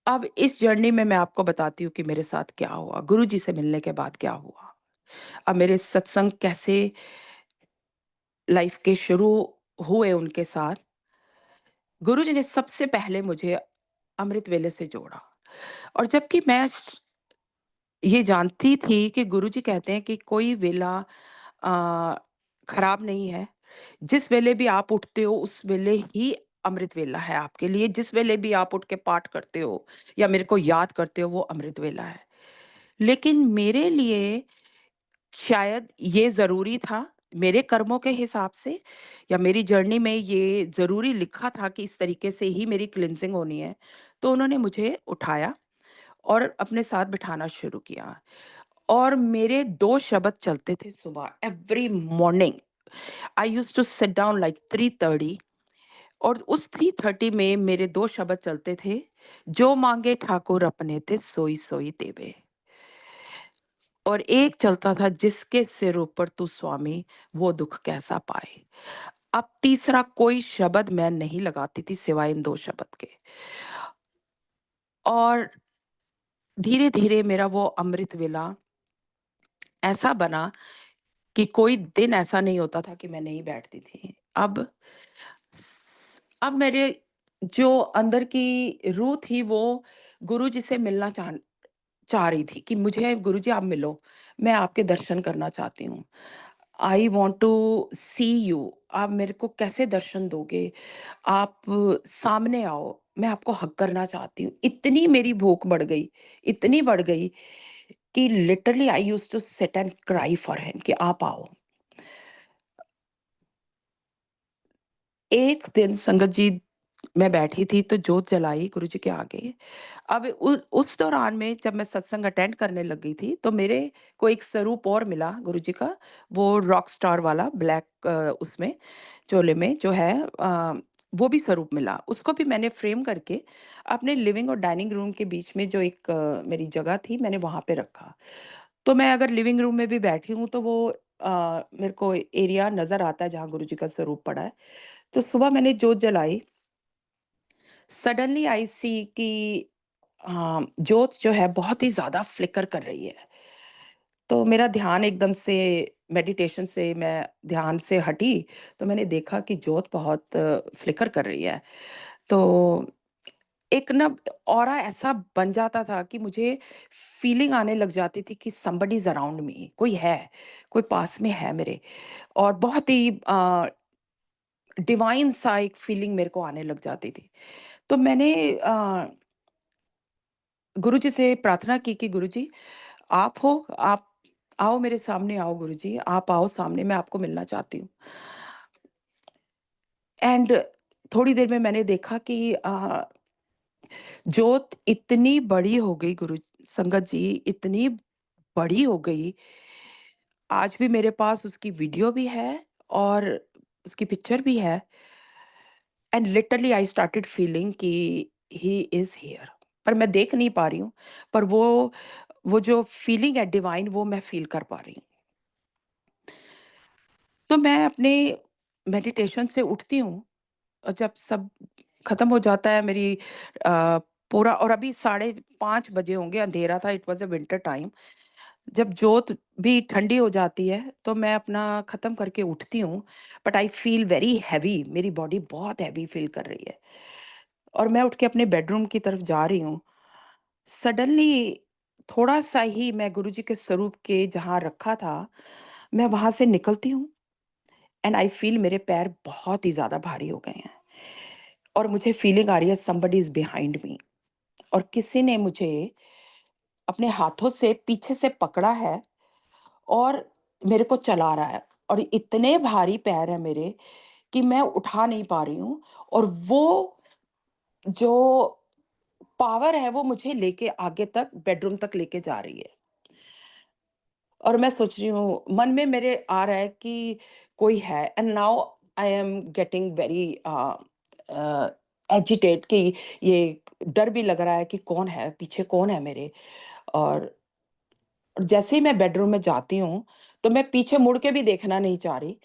अब इस जर्नी में मैं आपको बताती हूँ कि मेरे साथ क्या हुआ, गुरुजी से मिलने के बाद क्या हुआ। अब मेरे सत्संग कैसे लाइफ के शुरू हुए उनके साथ। गुरुजी ने सबसे पहले मुझे अमृत वेले से जोड़ा। और जबकि मैं ये जानती थी कि गुरुजी कहते हैं कि कोई वेला अ, खराब नहीं है। जिस वेले भी आप उठते हो उस वेले ही अमृत वेला है आपके लिए। जिस वेले भी आप उठ के पाठ करते हो या मेरे को याद करते हो वो अमृत वेला है। लेकिन मेरे लिए शायद ये ज़रूरी था, मेरे कर्मों के हिसाब से, या मेरी जर्नी में ये ज़रूरी लिखा था कि इस तरीके से ही मेरी क्लींजिंग होनी है। तो उन्होंने मुझे उठाया और अपने साथ बिठाना शुरू किया। और मेरे 2 शब्द चलते थे सुबह every morning. I used to sit down like 3:30, और उस 3:30 में मेरे 2 शब्द चलते थे, जो माँगे ठाकुर अपने ते सोई सोई देवे। और एक चलता था, जिसके सिर ऊपर तू स्वामी वो दुःख कैसा पाए। अब तीसरा कोई शब्द मैं नहीं लगाती थी सिवाय इन 2 शब्द के। और धीरे-धीरे मेरा वो अमृत वेला ऐसा बना कि कोई दिन ऐसा नहीं होता था कि मैं नहीं बैठती थी। अब मेरे जो अंदर की रूह थी वो गुरुजी से मिलना चाह चाह रही थी कि मुझे गुरुजी आप मिलो, मैं आपके दर्शन करना चाहती हूँ। I want to see you, आप मेरे को कैसे दर्शन दोगे? आप सामने आओ, मैं आपको हग करना चाहती हूँ। इतनी मेरी भूख बढ़ गई, इतनी बढ़ गई कि literally I used to sit and cry for him कि आप आओ। एक दिन संगत जी मैं बैठी थी तो जोत जलाई गुरुजी के आगे। अब उस दौरान में जब मैं सत्संग अटेंड करने लगी थी, तो मेरे को एक स्वरूप और मिला गुरुजी का, वो रॉक स्टार वाला ब्लैक उसमें चोले में जो है वो भी स्वरूप मिला। उसको भी मैंने फ्रेम करके अपने लिविंग और डाइनिंग रूम के बीच में जो एक मेरी जगह थी, मैंने वहाँ पे रखा। तो मैं अगर लिविंग रूम में भी बैठी हूँ, तो वो मेरे को एरिया नज़र आता है जहाँ गुरुजी का स्वरूप पड़ा है। तो सुबह मैंने जोत जलाई, सडनली आई सी कि जोत जो है बहुत ही ज़्यादा फ्लिकर कर रही है। तो मेरा ध्यान एकदम से मेडिटेशन से मैं ध्यान से हटी, तो मैंने देखा कि जोत बहुत फ्लिकर कर रही है। तो एक ना ऑरा ऐसा बन जाता था कि मुझे फीलिंग आने लग जाती थी कि समबडी इज़ अराउंड मी, कोई पास में है मेरे, और बहुत ही डिवाइन सा एक फीलिंग मेरे को आने लग जाती थी। तो मैंने गुरुजी से प्रार्थना की कि गुरुजी आप हो, आप आओ मेरे सामने आओ गुरुजी, आप आओ सामने, मैं आपको मिलना चाहती हूँ। एंड थोड़ी देर में मैंने देखा कि जोत इतनी बड़ी हो गई, गुरु संगत जी, इतनी बड़ी हो गई, आज भी मेरे पास उसकी वीडियो भी है और उसकी पिक्चर भी है। And literally I started feeling कि ही इज़ हियर, पर मैं देख नहीं पा रही हूँ, पर वो जो फीलिंग है डिवाइन, वो मैं फ़ील कर पा रही हूँ। तो मैं अपने मेडिटेशन से उठती हूँ और जब सब खत्म हो जाता है मेरी पूरा, और अभी 5:30 बजे होंगे, अंधेरा था, it was a winter time. जब जोत भी ठंडी हो जाती है, तो मैं अपना खत्म करके उठती हूँ, but I feel very heavy, मेरी बॉडी बहुत हेवी फील कर रही है और मैं उठ के अपने बेडरूम की तरफ जा रही हूँ। सडनली थोड़ा-सा ही मैं गुरुजी के स्वरूप के जहाँ रखा था, मैं वहाँ से निकलती हूँ एंड आई फील मेरे पैर बहुत ही ज़्यादा भारी हो गए हैं और मुझे फीलिंग आ रही है समबडी इज़ बिहाइंड मी, और किसी ने मुझे अपने हाथों से पीछे से पकड़ा है और मेरे को चला रहा है, और इतने भारी पैर हैं मेरे कि मैं उठा नहीं पा रही हूँ, और वो जो पावर है वो मुझे लेके आगे तक बेडरूम तक लेके जा रही है। और मैं सोच रही हूँ, मन में मेरे आ रहा है कि कोई है, and now I am getting very agitate कि ये डर भी लग रहा है कि कौन है पीछे, कौन है मेरे। और जैसे ही मैं बेडरूम में जाती हूँ, तो मैं पीछे मुड़ के भी देखना नहीं चाह रही।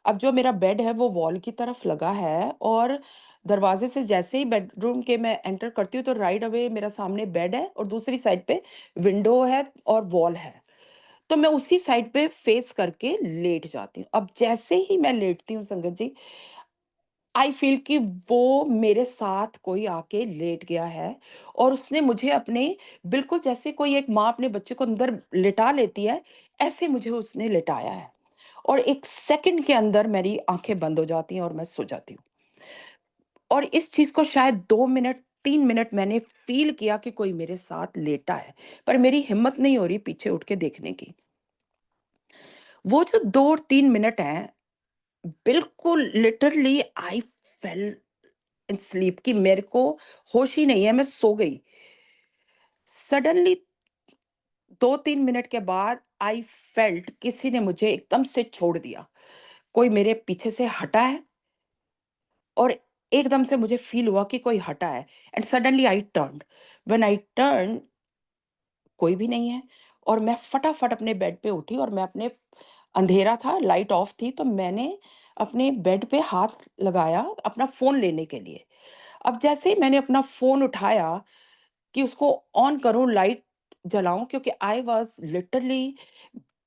अब जो मेरा बेड है वो वॉल की तरफ लगा है, और दरवाज़े से जैसे ही बेडरूम के मैं एंटर करती हूँ, तो राइट अवे मेरा सामने बेड है और दूसरी साइड पे विंडो है और वॉल है। तो मैं उसी साइड पे फेस करके लेट जाती हूँ। अब जैसे ही मैं लेटती हूँ संगत जी, आई फ़ील कि वो मेरे साथ कोई आके लेट गया है, और उसने मुझे अपने, बिल्कुल जैसे कोई एक माँ अपने बच्चे को अंदर लिटा लेती है, ऐसे मुझे उसने लिटाया है। और 1 सेकंड के अंदर मेरी आँखें बंद हो जाती हैं और मैं सो जाती हूँ। और इस चीज़ को शायद 2 मिनट, 3 मिनट मैंने फ़ील किया कि कोई मेरे साथ लेटा है, पर मेरी हिम्मत नहीं हो रही पीछे उठ के देखने की। वो जो 2 और 3 मिनट हैं, बिल्कुल literally I fail in sleep कि मेरे को होश ही नहीं है, मैं सो गई। सडनली 2-3 मिनट के बाद आई फेल्ट किसी ने मुझे एकदम से छोड़ दिया। कोई मेरे पीछे से हटा है, और एकदम से मुझे फ़ील हुआ कि कोई हटा है, and suddenly I turned. When I turn, कोई भी नहीं है, और मैं फटाफट अपने बेड पे उठी, और मैं अपने, अंधेरा था, लाइट ऑफ थी, तो मैंने अपने बेड पे हाथ लगाया अपना फ़ोन लेने के लिए। अब जैसे ही मैंने अपना फ़ोन उठाया कि उसको ऑन करूँ, लाइट जलाऊँ, क्योंकि I was literally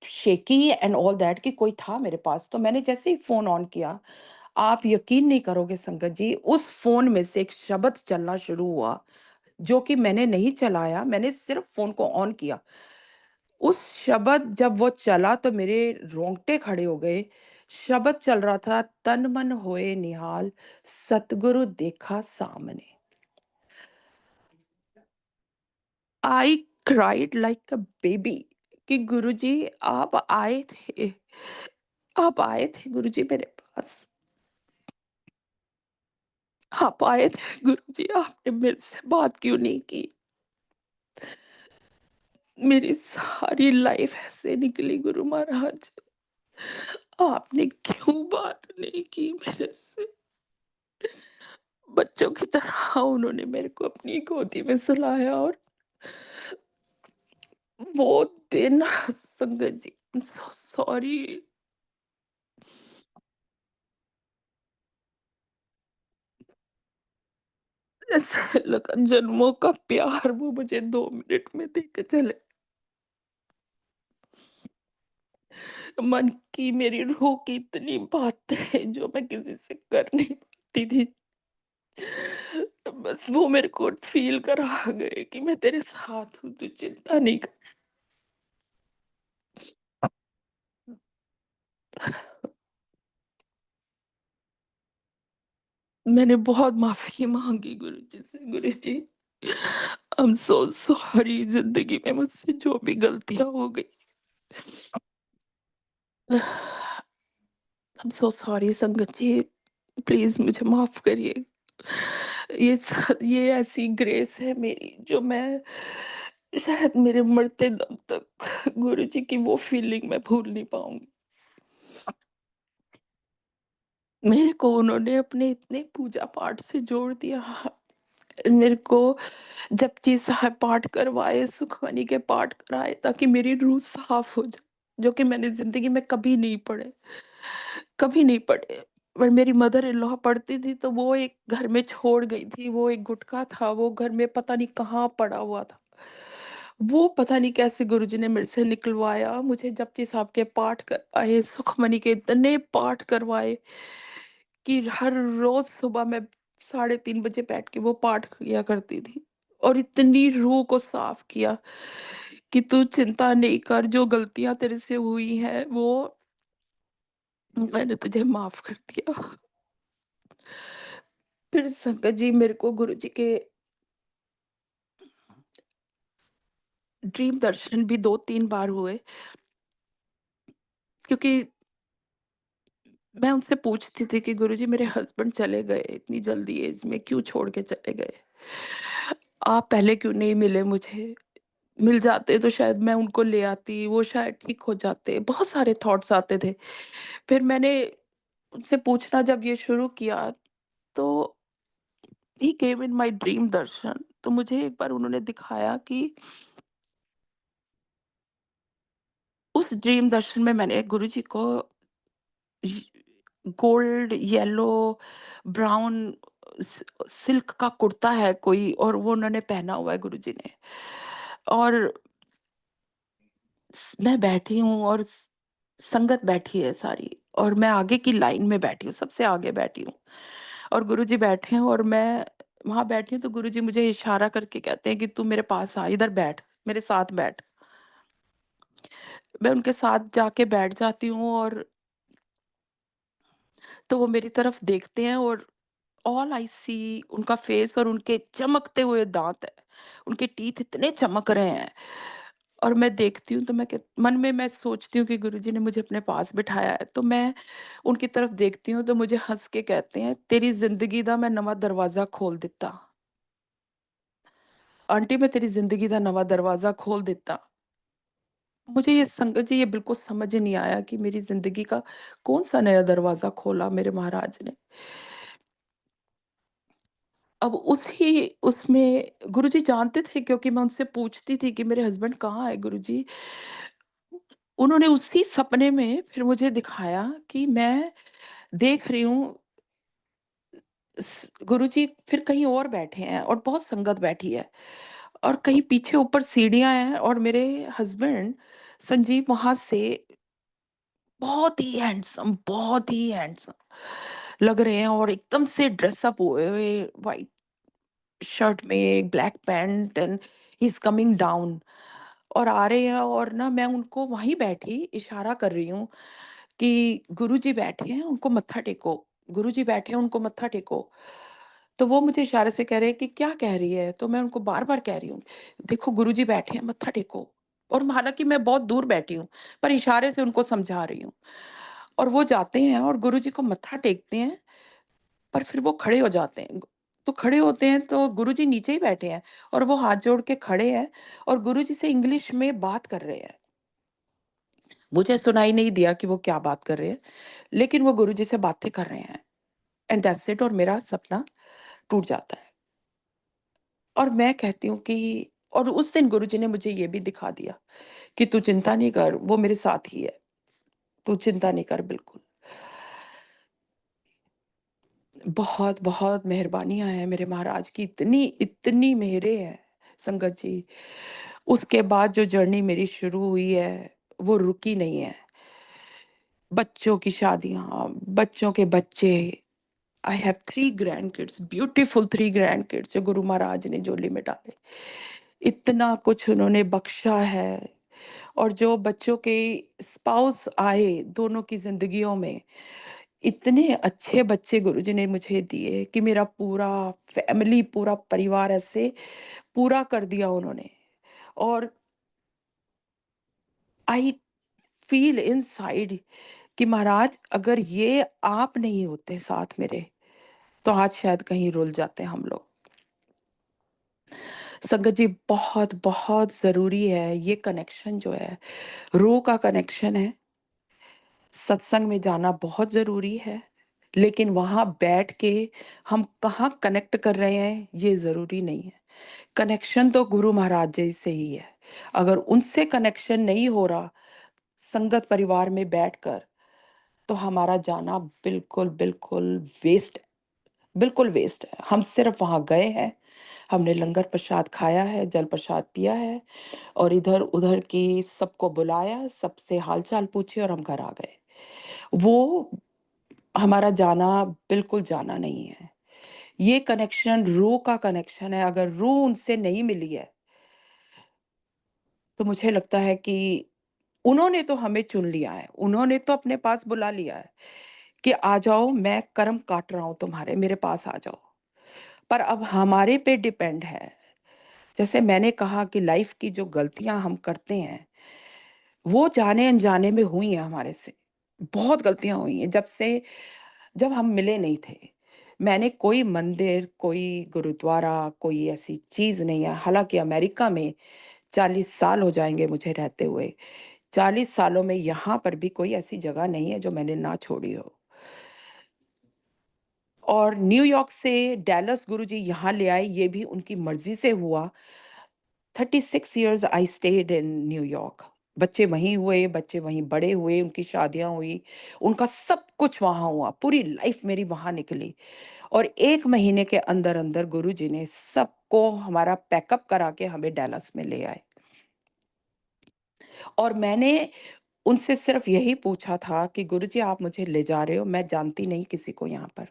shaky and all that कि कोई था मेरे पास। तो मैंने जैसे ही फ़ोन ऑन किया, आप यकीन नहीं करोगे संगत जी, उस फ़ोन में से एक शब्द चलना शुरू हुआ, जो कि मैंने नहीं चलाया, मैंने सिर्फ़ फ़ोन को ऑन किया। उस शब्द जब वो चला तो मेरे रोंगटे खड़े हो गए। शब्द चल रहा था, तन मन होए निहाल, सतगुरु देखा सामने। I cried like a baby कि गुरुजी आप आए थे, आप आए थे गुरुजी मेरे पास। आप आए थे गुरुजी, आपने मेरे से बात क्यों नहीं की? मेरी सारी लाइफ ऐसे निकली गुरु महाराज। आपने क्यों बात नहीं की मेरे से? बच्चों की तरह उन्होंने मेरे को अपनी गोदी में सुलाया और वो दिन संगत ji, I am so sorry. ऐसा लगा जन्मों का प्यार वो मुझे 2 मिनट में दे के चले। मन की मेरी रूह की इतनी बातें जो मैं किसी से कर नहीं पाती थी, बस वो मेरे को फील करा गए कि मैं तेरे साथ हूँ, तू चिंता नहीं कर। मैंने बहुत माफ़ी माँगी गुरुजी से, गुरुजी आई एम सो सॉरी, ज़िंदगी में मुझसे जो भी गलतियाँ हो गई। आई एम सो सॉरी संगत जी, प्लीज़ मुझे माफ़ करिए। ये ऐसी ग्रेस है मेरी जो मैं शायद मेरे मरते दम तक गुरुजी की वो फीलिंग मैं भूल नहीं पाऊँगी। मेरे को उन्होंने अपने इतने पूजा-पाठ से जोड़ दिया। मेरे को जपजी साहब पाठ करवाए, सुखमनी के पाठ कराए ताकि मेरी रूह साफ हो जाए, जो कि मैंने ज़िंदगी में कभी नहीं पढ़े, कभी नहीं पढ़े। पर मेरी मदर इन लॉ पढ़ती थी तो वो एक घर में छोड़ गई थी, वो एक गुटका था, वो घर में पता नहीं कहाँ पड़ा हुआ था। वो पता नहीं कैसे गुरुजी ने मेरे से निकलवाया, मुझे जपजी साहब के पाठ करवाए, सुखमनी के इतने पाठ करवाए कि हर रोज़ सुबह मैं 3:30 बजे बैठ के वो पाठ किया करती थी और इतनी रूह को साफ किया कि तू चिंता नहीं कर, जो गलतियाँ तेरे से हुई हैं वो मैंने तुझे माफ़ कर दिया। फिर संगत जी मेरे को गुरुजी के ड्रीम दर्शन भी 2-3 बार हुए क्योंकि मैं उनसे पूछती थी कि गुरुजी मेरे हस्बैंड चले गए इतनी जल्दी एज में क्यों छोड़ के चले गए? आप पहले क्यों नहीं मिले मुझे? मिल जाते तो शायद मैं उनको ले आती, वो शायद ठीक हो जाते। बहुत सारे थॉट्स आते थे। फिर मैंने उनसे पूछना जब ये शुरू किया तो ही केम इन माय ड्रीम दर्शन। तो मुझे एक बार उन्होंने दिखाया कि उस ड्रीम दर्शन में मैंने गुरुजी को गोल्ड, येलो, ब्राउन सिल्क का कुर्ता है कोई और वो उन्होंने पहना हुआ है गुरुजी ने। और मैं बैठी हूँ और संगत बैठी है सारी और मैं आगे की लाइन में बैठी हूँ, सबसे आगे बैठी हूँ और गुरुजी बैठे हैं और मैं वहाँ बैठी हूँ तो गुरुजी मुझे इशारा करके कहते हैं कि तू मेरे पास आ, इधर बैठ, मेरे साथ बैठ। मैं उनके साथ जाके बैठ जाती हूँ और तो वो मेरी तरफ देखते हैं और ऑल आई सी उनका फेस और उनके चमकते हुए दाँत हैं। उनके टीथ इतने चमक रहे हैं और मैं देखती हूँ तो मन में मैं सोचती हूँ कि गुरुजी ने मुझे अपने पास बिठाया है। तो मैं उनकी तरफ देखती हूँ तो मुझे हँस के कहते हैं, "तेरी ज़िंदगी दा मैं नवां दरवाज़ा खोल दित्ता। आंटी मैं तेरी ज़िंदगी दा नवां दरवाज़ा खोल दित्ता।" मुझे ये संगत जी ये बिल्कुल समझ ही नहीं आया कि मेरी ज़िंदगी का कौन-सा नया दरवाज़ा खोला मेरे महाराज ने। अब उसी उसमें गुरुजी जानते थे क्योंकि मैं उनसे पूछती थी कि मेरे हस्बैंड कहाँ है गुरुजी? उन्होंने उसी सपने में फिर मुझे दिखाया कि मैं देख रही हूँ गुरुजी फिर कहीं और बैठे हैं और बहुत संगत बैठी है और कहीं पीछे ऊपर सीढ़ियाँ हैं और मेरे हस्बैंड संजीव वहाँ से बहुत ही हैंडसम लग रहे हैं और एकदम से ड्रेस अप हुए हुए वाइट शर्ट में, एक black pant and he is coming down और आ रहे हैं और ना मैं उनको वहीं बैठी इशारा कर रही हूँ कि गुरुजी बैठे हैं, उनको मत्था टेको। गुरुजी बैठे हैं, उनको मत्था टेको। तो वो मुझे इशारे से कह रहे हैं कि क्या कह रही है? तो मैं उनको बार-बार कह रही हूँ, देखो गुरुजी बैठे हैं, मत्था टेको। और हालाँकि मैं बहुत दूर बैठी हूँ, पर इशारे से उनको समझा रही हूँ। और वो जाते हैं और गुरुजी को मत्था टेकते हैं, पर फिर वो खड़े हो जाते हैं। तो खड़े होते हैं तो गुरुजी नीचे ही बैठे हैं और वो हाथ जोड़ के खड़े हैं और गुरुजी से इंग्लिश में बात कर रहे हैं। मुझे सुनाई नहीं दिया कि वो क्या बात कर रहे हैं, लेकिन वो गुरुजी से बातें कर रहे हैं एंड दैट्स इट और मेरा सपना टूट जाता है। और मैं कहती हूँ कि और उस दिन गुरुजी ने मुझे ये भी दिखा दिया कि तू चिंता नहीं कर, वो मेरे साथ ही है। तू चिंता नहीं कर बिल्कुल। बहुत-बहुत मेहरबानियाँ हैं मेरे महाराज की, इतनी मेहरें हैं संगत जी। उसके बाद जो जर्नी मेरी शुरू हुई है, वो रुकी नहीं है। बच्चों की शादियाँ, बच्चों के बच्चे, I have 3 grandkids, beautiful 3 grandkids जो गुरु महाराज ने झोली में डाले। इतना कुछ उन्होंने बख्शा है और जो बच्चों के स्पाउस आए दोनों की ज़िंदगियों में, इतने अच्छे बच्चे गुरुजी ने मुझे दिए कि मेरा पूरा फैमिली, पूरा परिवार ऐसे पूरा कर दिया उन्होंने। और आई फ़ील इनसाइड कि महाराज अगर ये आप नहीं होते साथ मेरे, तो आज शायद कहीं रुल जाते हम लोग। संगत जी बहुत-बहुत ज़रूरी है ये कनेक्शन जो है, रूह का कनेक्शन है। सत्संग में जाना बहुत ज़रूरी है, लेकिन वहाँ बैठ के हम कहाँ कनेक्ट कर रहे हैं, ये ज़रूरी नहीं है। कनेक्शन तो गुरु महाराज जी से ही है। अगर उनसे कनेक्शन नहीं हो रहा, संगत परिवार में बैठकर, तो हमारा जाना बिल्कुल वेस्ट है, बिल्कुल वेस्ट है। हम सिर्फ़ वहाँ गए हैं, हमने लंगर प्रसाद खाया है, जल प्रसाद पिया है और इधर-उधर की सबको बुलाया, सबसे हाल-चाल पूछे और हम घर आ गए। वो हमारा जाना बिल्कुल जाना नहीं है। ये कनेक्शन रूह का कनेक्शन है, अगर रूह उनसे नहीं मिली है, तो मुझे लगता है कि उन्होंने तो हमें चुन लिया है, उन्होंने तो अपने पास बुला लिया है कि आ जाओ, मैं कर्म काट रहा हूँ तुम्हारे, मेरे पास आ जाओ। पर अब हमारे पे डिपेंड है। जैसे मैंने कहा कि लाइफ़ की जो गलतियाँ हम करते हैं, वो जाने-अनजाने में हुई हैं हमारे से। बहुत गलतियाँ हुई हैं जब हम मिले नहीं थे। मैंने कोई मंदिर, कोई गुरुद्वारा, कोई ऐसी चीज़ नहीं है, हालाँकि अमेरिका में 40 साल हो जाएँगे मुझे रहते हुए। 40 सालों में यहाँ पर भी कोई ऐसी जगह नहीं है जो मैंने ना छोड़ी हो। और न्यूयॉर्क से डैलस गुरुजी यहाँ ले आए, ये भी उनकी मर्ज़ी से हुआ। 36 years I stayed in New York. बच्चे वहीं हुए, बच्चे वहीं बड़े हुए, उनकी शादियाँ हुई, उनका सब कुछ वहाँ हुआ, पूरी लाइफ़ मेरी वहाँ निकली। और 1 महीने के अंदर-अंदर गुरुजी ने सबको हमारा पैकअप करा के हमें डैलस में ले आए। और मैंने उनसे सिर्फ़ यही पूछा था कि गुरुजी आप मुझे ले जा रहे हो, मैं जानती नहीं किसी को यहाँ पर।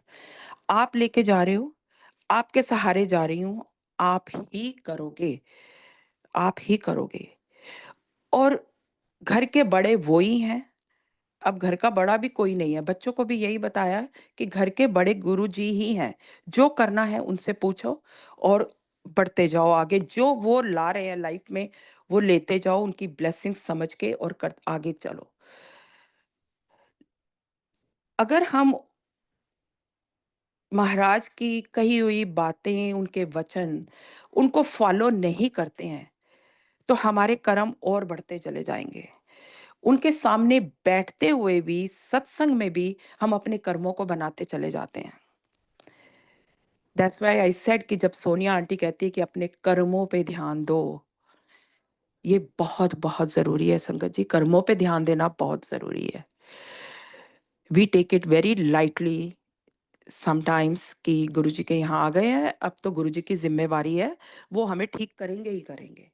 आप लेके जा रहे हो, आपके सहारे जा रही हूँ, आप ही करोगे, आप ही करोगे। और घर के बड़े वो ही हैं, अब घर का बड़ा भी कोई नहीं है। बच्चों को भी यही बताया कि घर के बड़े गुरुजी ही हैं, जो करना है उनसे पूछो और बढ़ते जाओ आगे। जो वो ला रहे हैं लाइफ़ में, वो लेते जाओ उनकी ब्लेसिंग्स समझ के और कर आगे चलो। अगर हम महाराज की कही हुई बातें, उनके वचन, उनको फ़ॉलो नहीं करते हैं, तो हमारे कर्म और बढ़ते चले जाएँगे। उनके सामने बैठते हुए भी, सत्संग में भी हम अपने कर्मों को बनाते चले जाते हैं। दैट्स व्हाई आई सेड कि जब सोनिया आंटी कहती है कि अपने कर्मों पे ध्यान दो, ये बहुत-बहुत ज़रूरी है संगत जी, कर्मों पे ध्यान देना बहुत ज़रूरी है। We take it very lightly sometimes कि गुरुजी के यहाँ आ गए हैं, अब तो गुरुजी की ज़िम्मेवारी है, वो हमें ठीक करेंगे ही करेंगे।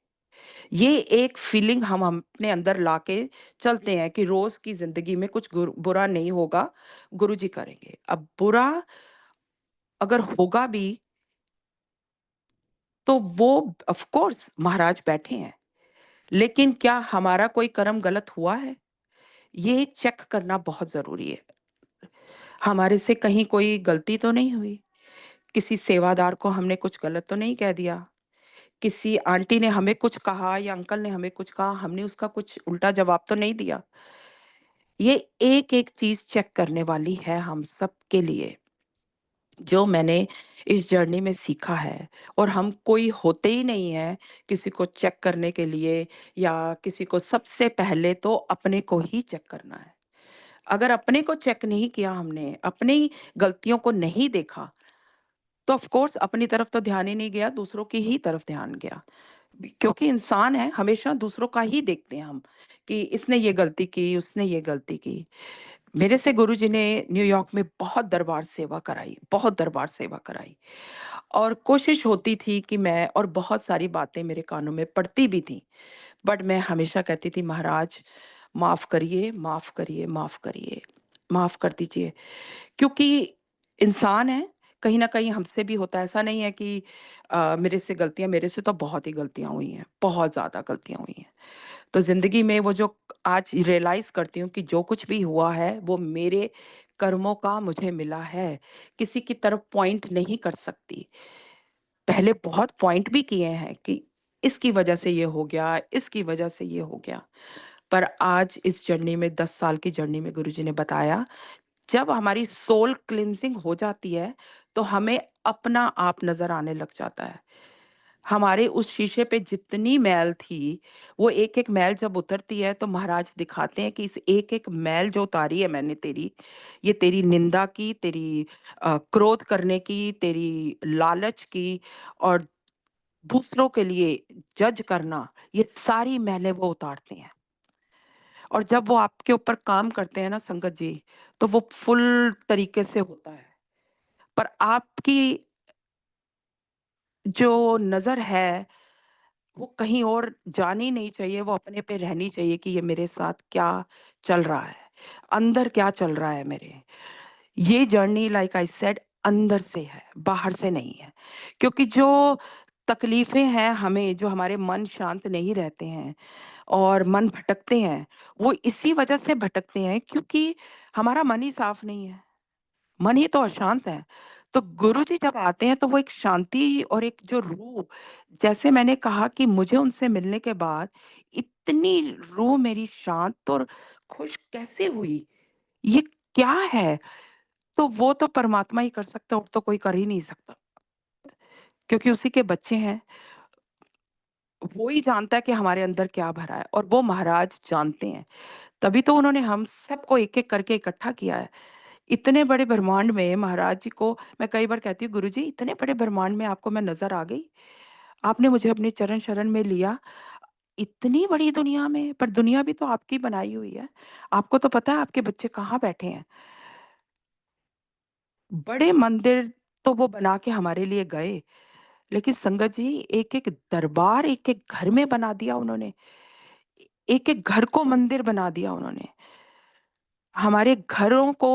ये एक फीलिंग हम अपने अंदर लाके चलते हैं कि रोज़ की ज़िंदगी में कुछ बुरा नहीं होगा, गुरुजी करेंगे। अब बुरा अगर होगा भी, तो वो ऑफ़ कोर्स महाराज बैठे हैं, लेकिन क्या हमारा कोई कर्म गलत हुआ है? ये चेक करना बहुत ज़रूरी है। हमारे से कहीं कोई गलती तो नहीं हुई? किसी सेवादार को हमने कुछ गलत तो नहीं कह दिया? किसी आंटी ने हमें कुछ कहा या अंकल ने हमें कुछ कहा, हमने उसका कुछ उल्टा जवाब तो नहीं दिया? ये एक-एक चीज़ चेक करने वाली है हम सबके लिए। जो मैंने इस जर्नी में सीखा है, और हम कोई होते ही नहीं हैं किसी को चेक करने के लिए, या किसी को सबसे पहले तो अपने को ही चेक करना है। अगर अपने को चेक नहीं किया हमने, अपनी गलतियों को नहीं देखा, तो ऑफ कोर्स अपनी तरफ तो ध्यान ही नहीं गया, दूसरों की ही तरफ ध्यान गया। क्योंकि इंसान है, हमेशा दूसरों का ही देखते हैं हम, कि इसने ये गलती की, उसने ये गलती की। मेरे से गुरुजी ने न्यूयॉर्क में बहुत दरबार सेवा कराई, और कोशिश होती थी कि मैं, और बहुत सारी बातें मेरे कानों में पड़ती भी थीं, बट मैं हमेशा कहती थी, महाराज माफ़ करिए, माफ़ करिए, माफ़ करिए, माफ़ कर दीजिए। क्योंकि इंसान हैं, कहीं न कहीं हमसे भी होता है, ऐसा नहीं है कि मेरे से तो बहुत ही गलतियाँ हुई हैं, बहुत ज़्यादा गलतियाँ हुई हैं। तो ज़िंदगी में वो जो आज रियलाइज़ करती हूँ कि जो कुछ भी हुआ है, वो मेरे कर्मों का मुझे मिला है। किसी की तरफ पॉइंट नहीं कर सकती। पहले बहुत पॉइंट भी किए हैं कि इसकी वजह से ये हो गया, इसकी वजह से ये हो गया। पर आज इस जर्नी में, 10 साल की जर्नी में, गुरुजी ने बताया, जब हमारी सोल क्लींजिंग हो जाती है, तो हमें अपना आप नज़र आने लग जाता है। हमारे उस शीशे पे जितनी मैल थी, वो एक-एक मैल जब उतरती है, तो महाराज दिखाते हैं कि इस एक-एक मैल जो उतारी है मैंने तेरी, ये तेरी निंदा की, तेरी क्रोध करने की, तेरी लालच की, और दूसरों के लिए जज करना, ये सारी मैलें वो उतारते हैं। और जब वो आपके ऊपर काम करते हैं ना संगत जी, तो वो फुल तरीके से होता है। पर आपकी जो नज़र है, वो कहीं और जानी नहीं चाहिए, वो अपने पे रहनी चाहिए कि ये मेरे साथ क्या चल रहा है, अंदर क्या चल रहा है मेरे। ये जर्नी लाइक आई सेड अंदर से है, बाहर से नहीं है। क्योंकि जो तकलीफ़ें हैं हमें, जो हमारे मन शांत नहीं रहते हैं और मन भटकते हैं, वो इसी वजह से भटकते हैं क्योंकि हमारा मन ही साफ नहीं है। मन ही तो अशांत है। तो गुरुजी जब आते हैं तो वो एक शांति और एक जो रूह, जैसे मैंने कहा कि मुझे उनसे मिलने के बाद इतनी रूह मेरी शांत और खुश कैसे हुई? ये क्या है? तो वो तो परमात्मा ही कर सकता है, और तो कोई कर ही नहीं सकता। क्योंकि उसी के बच्चे हैं, वो ही जानता है कि हमारे अंदर क्या भरा है, और वो महाराज जानते हैं। तभी तो उन्होंने हम सबको एक-एक करके इकट्ठा किया है। इतने बड़े ब्रह्मांड में महाराज जी को मैं कई बार कहती हूँ, गुरुजी इतने बड़े ब्रह्मांड में आपको मैं नज़र आ गई? आपने मुझे अपने चरण शरण में लिया। इतनी बड़ी दुनिया में, पर दुनिया भी तो आपकी बनाई हुई है। आपको तो पता है आपके बच्चे कहाँ बैठे हैं। बड़े मंदिर तो वो बना के हमारे लिए गए, लेकिन संगत जी एक-एक दरबार एक-एक घर में बना दिया उन्होंने। एक-एक घर को मंदिर बना दिया उन्होंने। हमारे घरों को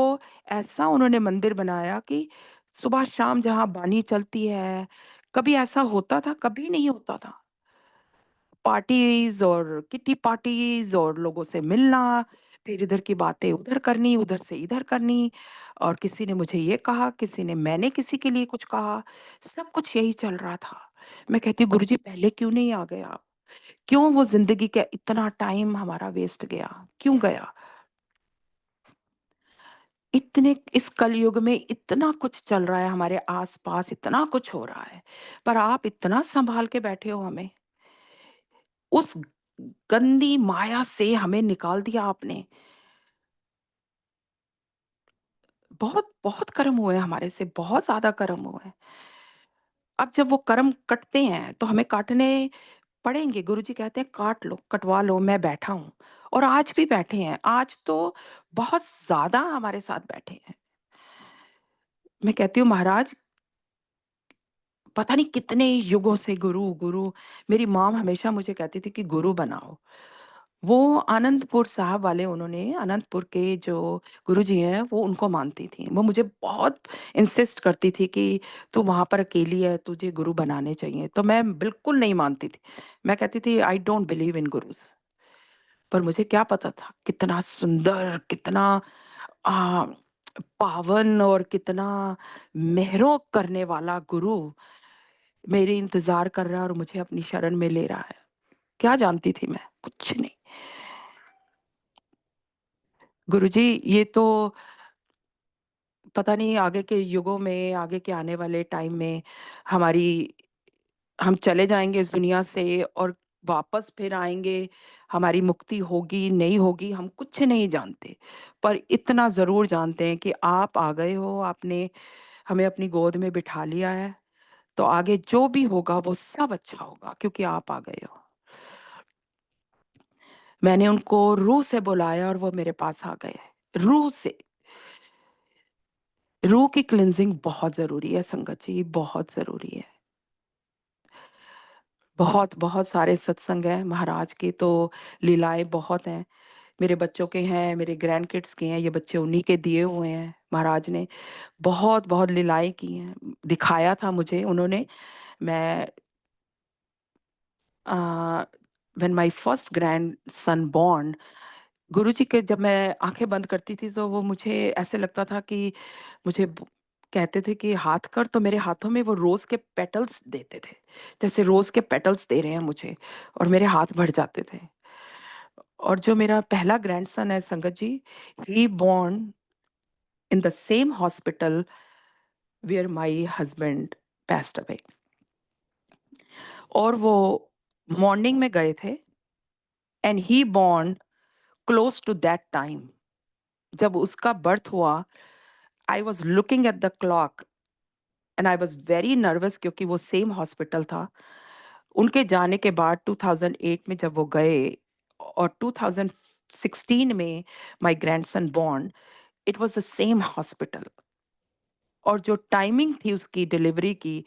ऐसा उन्होंने मंदिर बनाया कि सुबह-शाम जहाँ बानी चलती है, कभी ऐसा होता था? कभी नहीं होता था। पार्टीज़ और किटी पार्टीज़ और लोगों से मिलना, फिर इधर की बातें उधर करनी, उधर से इधर करनी, और किसी ने मुझे ये कहा, मैंने किसी के लिए कुछ कहा, सब कुछ यही चल रहा था। मैं कहती हूँ गुरुजी पहले क्यों नहीं आ गए आप? क्यों वो ज़िंदगी का इतना टाइम हमारा वेस्ट गया? क्यों गया? इतने इस कलयुग में इतना कुछ चल रहा है हमारे आस-पास, इतना कुछ हो रहा है, पर आप इतना सँभाल के बैठे हो हमें। उस गंदी माया से हमें निकाल दिया आपने। बहुत बहुत कर्म हुए हमारे से, बहुत ज़्यादा कर्म हुए हैं। अब जब वो कर्म कटते हैं, तो हमें काटने पड़ेंगे। गुरुजी कहते हैं काट लो, कटवा लो, मैं बैठा हूँ। और आज भी बैठे हैं, आज तो बहुत ज़्यादा हमारे साथ बैठे हैं। मैं कहती हूँ महाराज, पता नहीं कितने युगों से गुरु, गुरु, मेरी मॉम हमेशा मुझे कहती थी कि गुरु बनाओ। वो आनंदपुर साहब वाले उन्होंने आनंदपुर के जो गुरुजी हैं, वो उनको मानती थीं। वो मुझे बहुत इंसिस्ट करती थी कि तू वहाँ पर अकेली है, तुझे गुरु बनाने चाहिए। तो मैं बिल्कुल नहीं मानती थी। मैं कहती थी I don't believe in Gurus. पर मुझे क्या पता था कितना सुंदर, कितना अ, पावन और कितना मेहरों करने वाला गुरु मेरे इंतज़ार कर रहा है और मुझे अपनी शरण में ले रहा है। क्या जानती थी मैं? कुछ नहीं। गुरुजी ये तो पता नहीं आगे के युगों में, आगे के आने वाले टाइम में हमारी हम चले जाएँगे इस दुनिया से और वापस फिर आएँगे, हमारी मुक्ति होगी, नहीं होगी, हम कुछ नहीं जानते। पर इतना ज़रूर जानते हैं कि आप आ गए हो, आपने हमें अपनी गोद में बिठा लिया है, तो आगे जो भी होगा वो सब अच्छा होगा क्योंकि आप आ गए हो। मैंने उनको रूह से बुलाया और वो मेरे पास आ गए। रूह से। रूह की क्लींजिंग बहुत ज़रूरी है संगत जी, बहुत ज़रूरी है। बहुत, बहुत सारे सत्संग हैं, महाराज की तो लीलाएँ बहुत हैं। मेरे बच्चों के हैं, मेरे ग्रैंड किड्स के हैं, ये बच्चे उन्हीं के दिए हुए हैं, महाराज ने। बहुत-बहुत लीलाएँ की हैं, दिखाया था मुझे उन्होंने। मैं uh, when my first grandson born Guruji के जब मैं आँखें बंद करती थी, तो वो मुझे ऐसे लगता था कि मुझे ब कहते थे कि हाथ कर, तो मेरे हाथों में वो रोज़ के पेटल्स देते थे। जैसे रोज़ के पेटल्स दे रहे हैं मुझे और मेरे हाथ भर जाते थे। और जो मेरा पहला ग्रैंडसन है Sangat ji, he born in the same hospital where my husband passed away और वो मॉर्निंग में गए थे and he born close to that time. जब उसका बर्थ हुआ, I was looking at the clock and I was very nervous क्योंकि वो सेम हॉस्पिटल था। उनके जाने के बाद 2008 में जब वो गए और 2016 में my grandson born, it was the same hospital और जो टाइमिंग थी उसकी डिलीवरी की,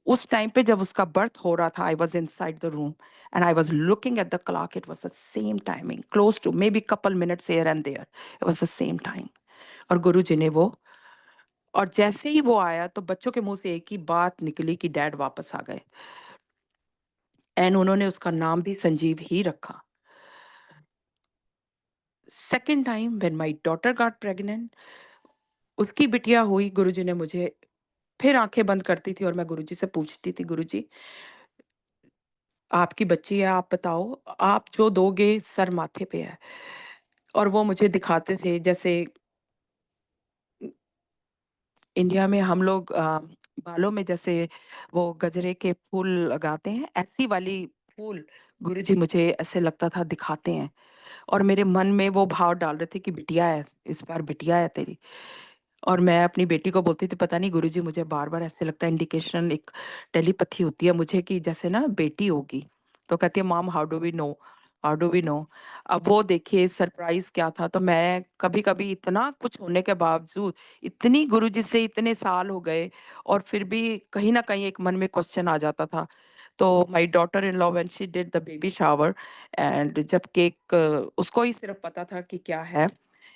उस टाइम पे जब उसका बर्थ हो रहा था, I was inside the room and I was looking at the clock, it was the same timing, close to maybe couple minutes here and there, it was the same time. और गुरुजी ने वो और जैसे ही वो आया तो बच्चों के मुँह से एक ही बात निकली कि डैड वापस आ गए एंड उन्होंने उसका नाम भी संजीव ही रखा। Second time when my daughter got pregnant, उसकी बिटिया हुई, गुरुजी ने मुझे फिर आँखें बंद करती थी और मैं गुरुजी से पूछती थी, "गुरुजी, आपकी बच्ची है, आप बताओ, आप जो दोगे सर माथे पे है।" और वो मुझे दिखाते थे जैसे इंडिया में हम लोग बालों में जैसे वो गजरे के फूल लगाते हैं, ऐसी वाली फूल गुरुजी मुझे ऐसे लगता था दिखाते हैं और मेरे मन में वो भाव डाल रहे थे कि बिटिया है, इस बार बिटिया है तेरी। और मैं अपनी बेटी को बोलती थी, "पता नहीं गुरुजी मुझे बार-बार ऐसे लगता है इंडिकेशन एक टेलीपैथी होती है मुझे कि जैसे ना बेटी होगी।" तो कहती है, "mom how do we know? How do we know?" अब वो देखिए सरप्राइज़ क्या था, तो मैं कभी-कभी इतना कुछ होने के बावजूद, इतनी गुरुजी से इतने साल हो गए और फिर भी कहीं न कहीं एक मन में क्वेश्चन आ जाता था। तो my daughter in law when she did the baby shower and जब केक उसको ही सिर्फ़ पता था कि क्या है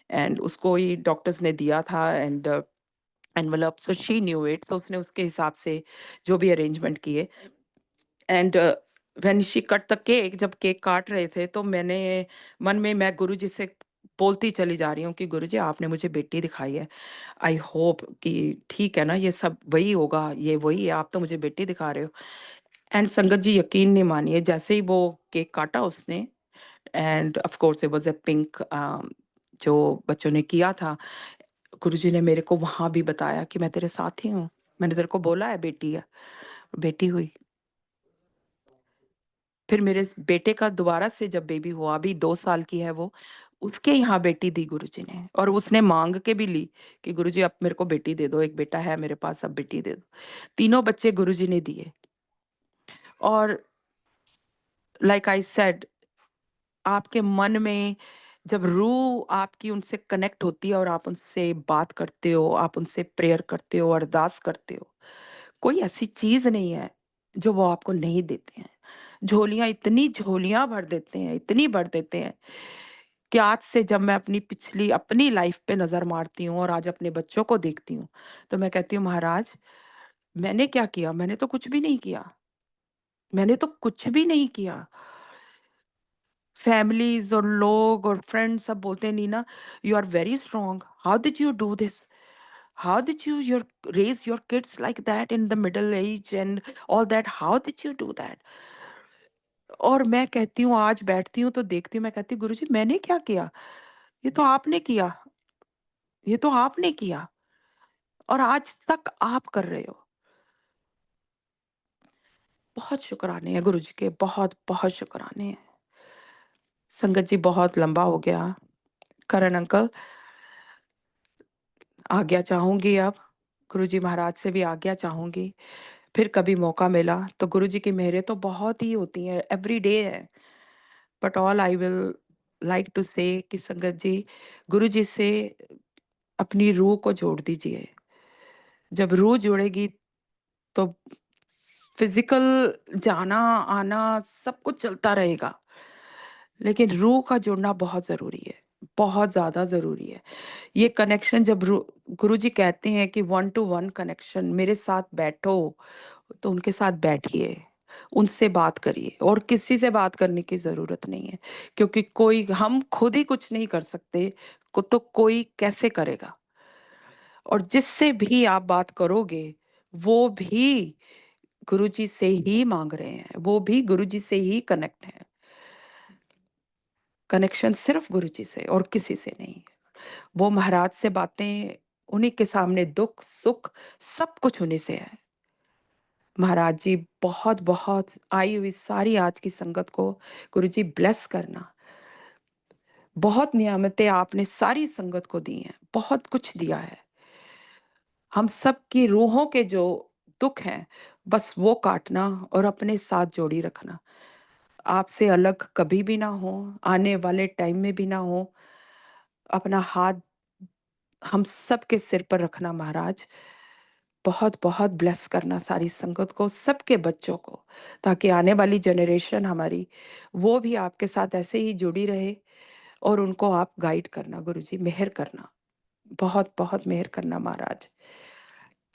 एंड उसको ही डॉक्टर्स ने दिया था and envelope so she knew it, तो उसने उसके हिसाब से जो भी अरेंजमेंट किए and when she cut the cake, जब केक काट रहे थे तो मैंने मन में मैं गुरुजी से बोलती चली जा रही हूँ कि गुरुजी आपने मुझे बेटी दिखाई है, आई होप कि ठीक है ना, ये सब वही होगा, ये वही है, आप तो मुझे बेटी दिखा रहे हो। एंड संगत जी यकीन नहीं मानिए, जैसे ही वो केक काटा उसने end of course it was a pink जो बच्चों ने किया था, गुरुजी ने मेरे को वहाँ भी बताया कि मैं तेरे साथ ही हूँ। मैंने तेरे को बोला है बेटी है, बेटी हुई। फिर मेरे बेटे का दोबारा से जब बेबी हुआ, अभी 2 साल की है वो, उसके यहाँ बेटी दी गुरुजी ने और उसने माँग के भी ली कि गुरुजी अब मेरे को बेटी दे दो, एक बेटा है मेरे पास अब बेटी दे दो। तीनों बच्चे गुरुजी ने दिए और लाइक आई सेड आपके मन में जब रूह आपकी उनसे कनेक्ट होती है और आप उनसे बात करते हो, आप उनसे प्रेयर करते हो, अरदास करते हो, कोई ऐसी चीज़ नहीं है, जो वो आपको नहीं देते हैं। झोलियाँ इतनी झोलियाँ भर देते हैं, इतनी भर देते हैं कि आज से जब मैं अपनी पिछली अपनी लाइफ़ पे नज़र मारती हूँ और आज अपने बच्चों को देखती हूँ, तो मैं कहती हूँ महाराज मैंने क्या किया? मैंने तो कुछ भी नहीं किया। मैंने तो कुछ भी नहीं किया। फैमिलीज़ और लोग और फ्रेंड्स सब बोलते हैं, "Neena, you are very strong. How did you do this? How did you raise your kids like that in the middle age and all that? How did you do that?" और मैं कहती हूँ आज बैठती हूँ तो देखती हूँ, मैं कहती हूँ गुरुजी मैंने क्या किया? ये तो आपने किया, ये तो आपने किया और आज तक आप कर रहे हो। बहुत शुक्राने हैं गुरुजी के, बहुत-बहुत शुक्राने हैं। संगत जी बहुत लंबा हो गया। करण अंकल, आज्ञा चाहूँगी अब, गुरुजी महाराज से भी आज्ञा चाहूँगी। फिर कभी मौका मिला तो गुरुजी की मेहरें तो बहुत ही होती हैं, एवरी डे है। But all I will like to say कि संगत जी, गुरुजी से अपनी रूह को जोड़ दीजिए। जब रूह जुड़ेगी तो फिज़िकल जाना-आना सब कुछ चलता रहेगा, लेकिन रूह का जुड़ना बहुत ज़रूरी है, बहुत ज़्यादा ज़रूरी है। ये कनेक्शन जब गुरुजी कहते हैं कि वन टू वन कनेक्शन मेरे साथ बैठो, तो उनके साथ बैठिए, उनसे बात करिए और किसी से बात करने की ज़रूरत नहीं है, क्योंकि कोई हम खुद ही कुछ नहीं कर सकते, तो कोई कैसे करेगा? और जिससे भी आप बात करोगे, वो भी गुरुजी से ही माँग रहे हैं, वो भी गुरुजी से ही कनेक्ट हैं। कनेक्शन सिर्फ़ गुरुजी से और किसी से नहीं। वो महाराज से बातें उन्हीं के सामने दुःख, सुख सब कुछ उन्हीं से है। महाराज जी बहुत-बहुत आई हुई सारी आज की संगत को गुरुजी ब्लेस करना। बहुत नियामतें आपने सारी संगत को दी हैं, बहुत कुछ दिया है। हम सब की रूहों के जो दुःख हैं, बस वो काटना और अपने साथ जोड़ी रखना। आपसे अलग कभी भी ना हो, आने वाले टाइम में भी ना हो। अपना हाथ हम सब के सिर पर रखना महाराज। बहुत-बहुत ब्लेस करना सारी संगत को, सबके बच्चों को, ताकि आने वाली जनरेशन हमारी, वो भी आपके साथ ऐसे ही जुड़ी रहे और उनको आप गाइड करना गुरुजी, मेहर करना। बहुत-बहुत मेहर करना महाराज।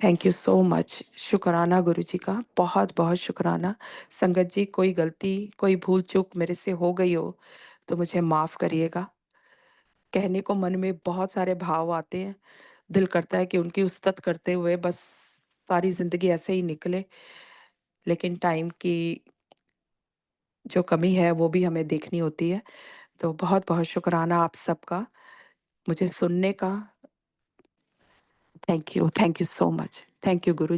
Thank you so much. शुकराना गुरुजी का, बहुत-बहुत शुकराना। संगत जी कोई गलती, कोई भूल-चूक मेरे से हो गई हो, तो मुझे माफ़ करिएगा। कहने को मन में बहुत सारे भाव आते हैं। दिल करता है कि उनकी उस्तत करते हुए बस सारी ज़िंदगी ऐसे ही निकले, लेकिन टाइम की जो कमी है वो भी हमें देखनी होती है। तो बहुत-बहुत शुकराना आप सबका, मुझे सुनने का। Thank you so much. Thank you Guru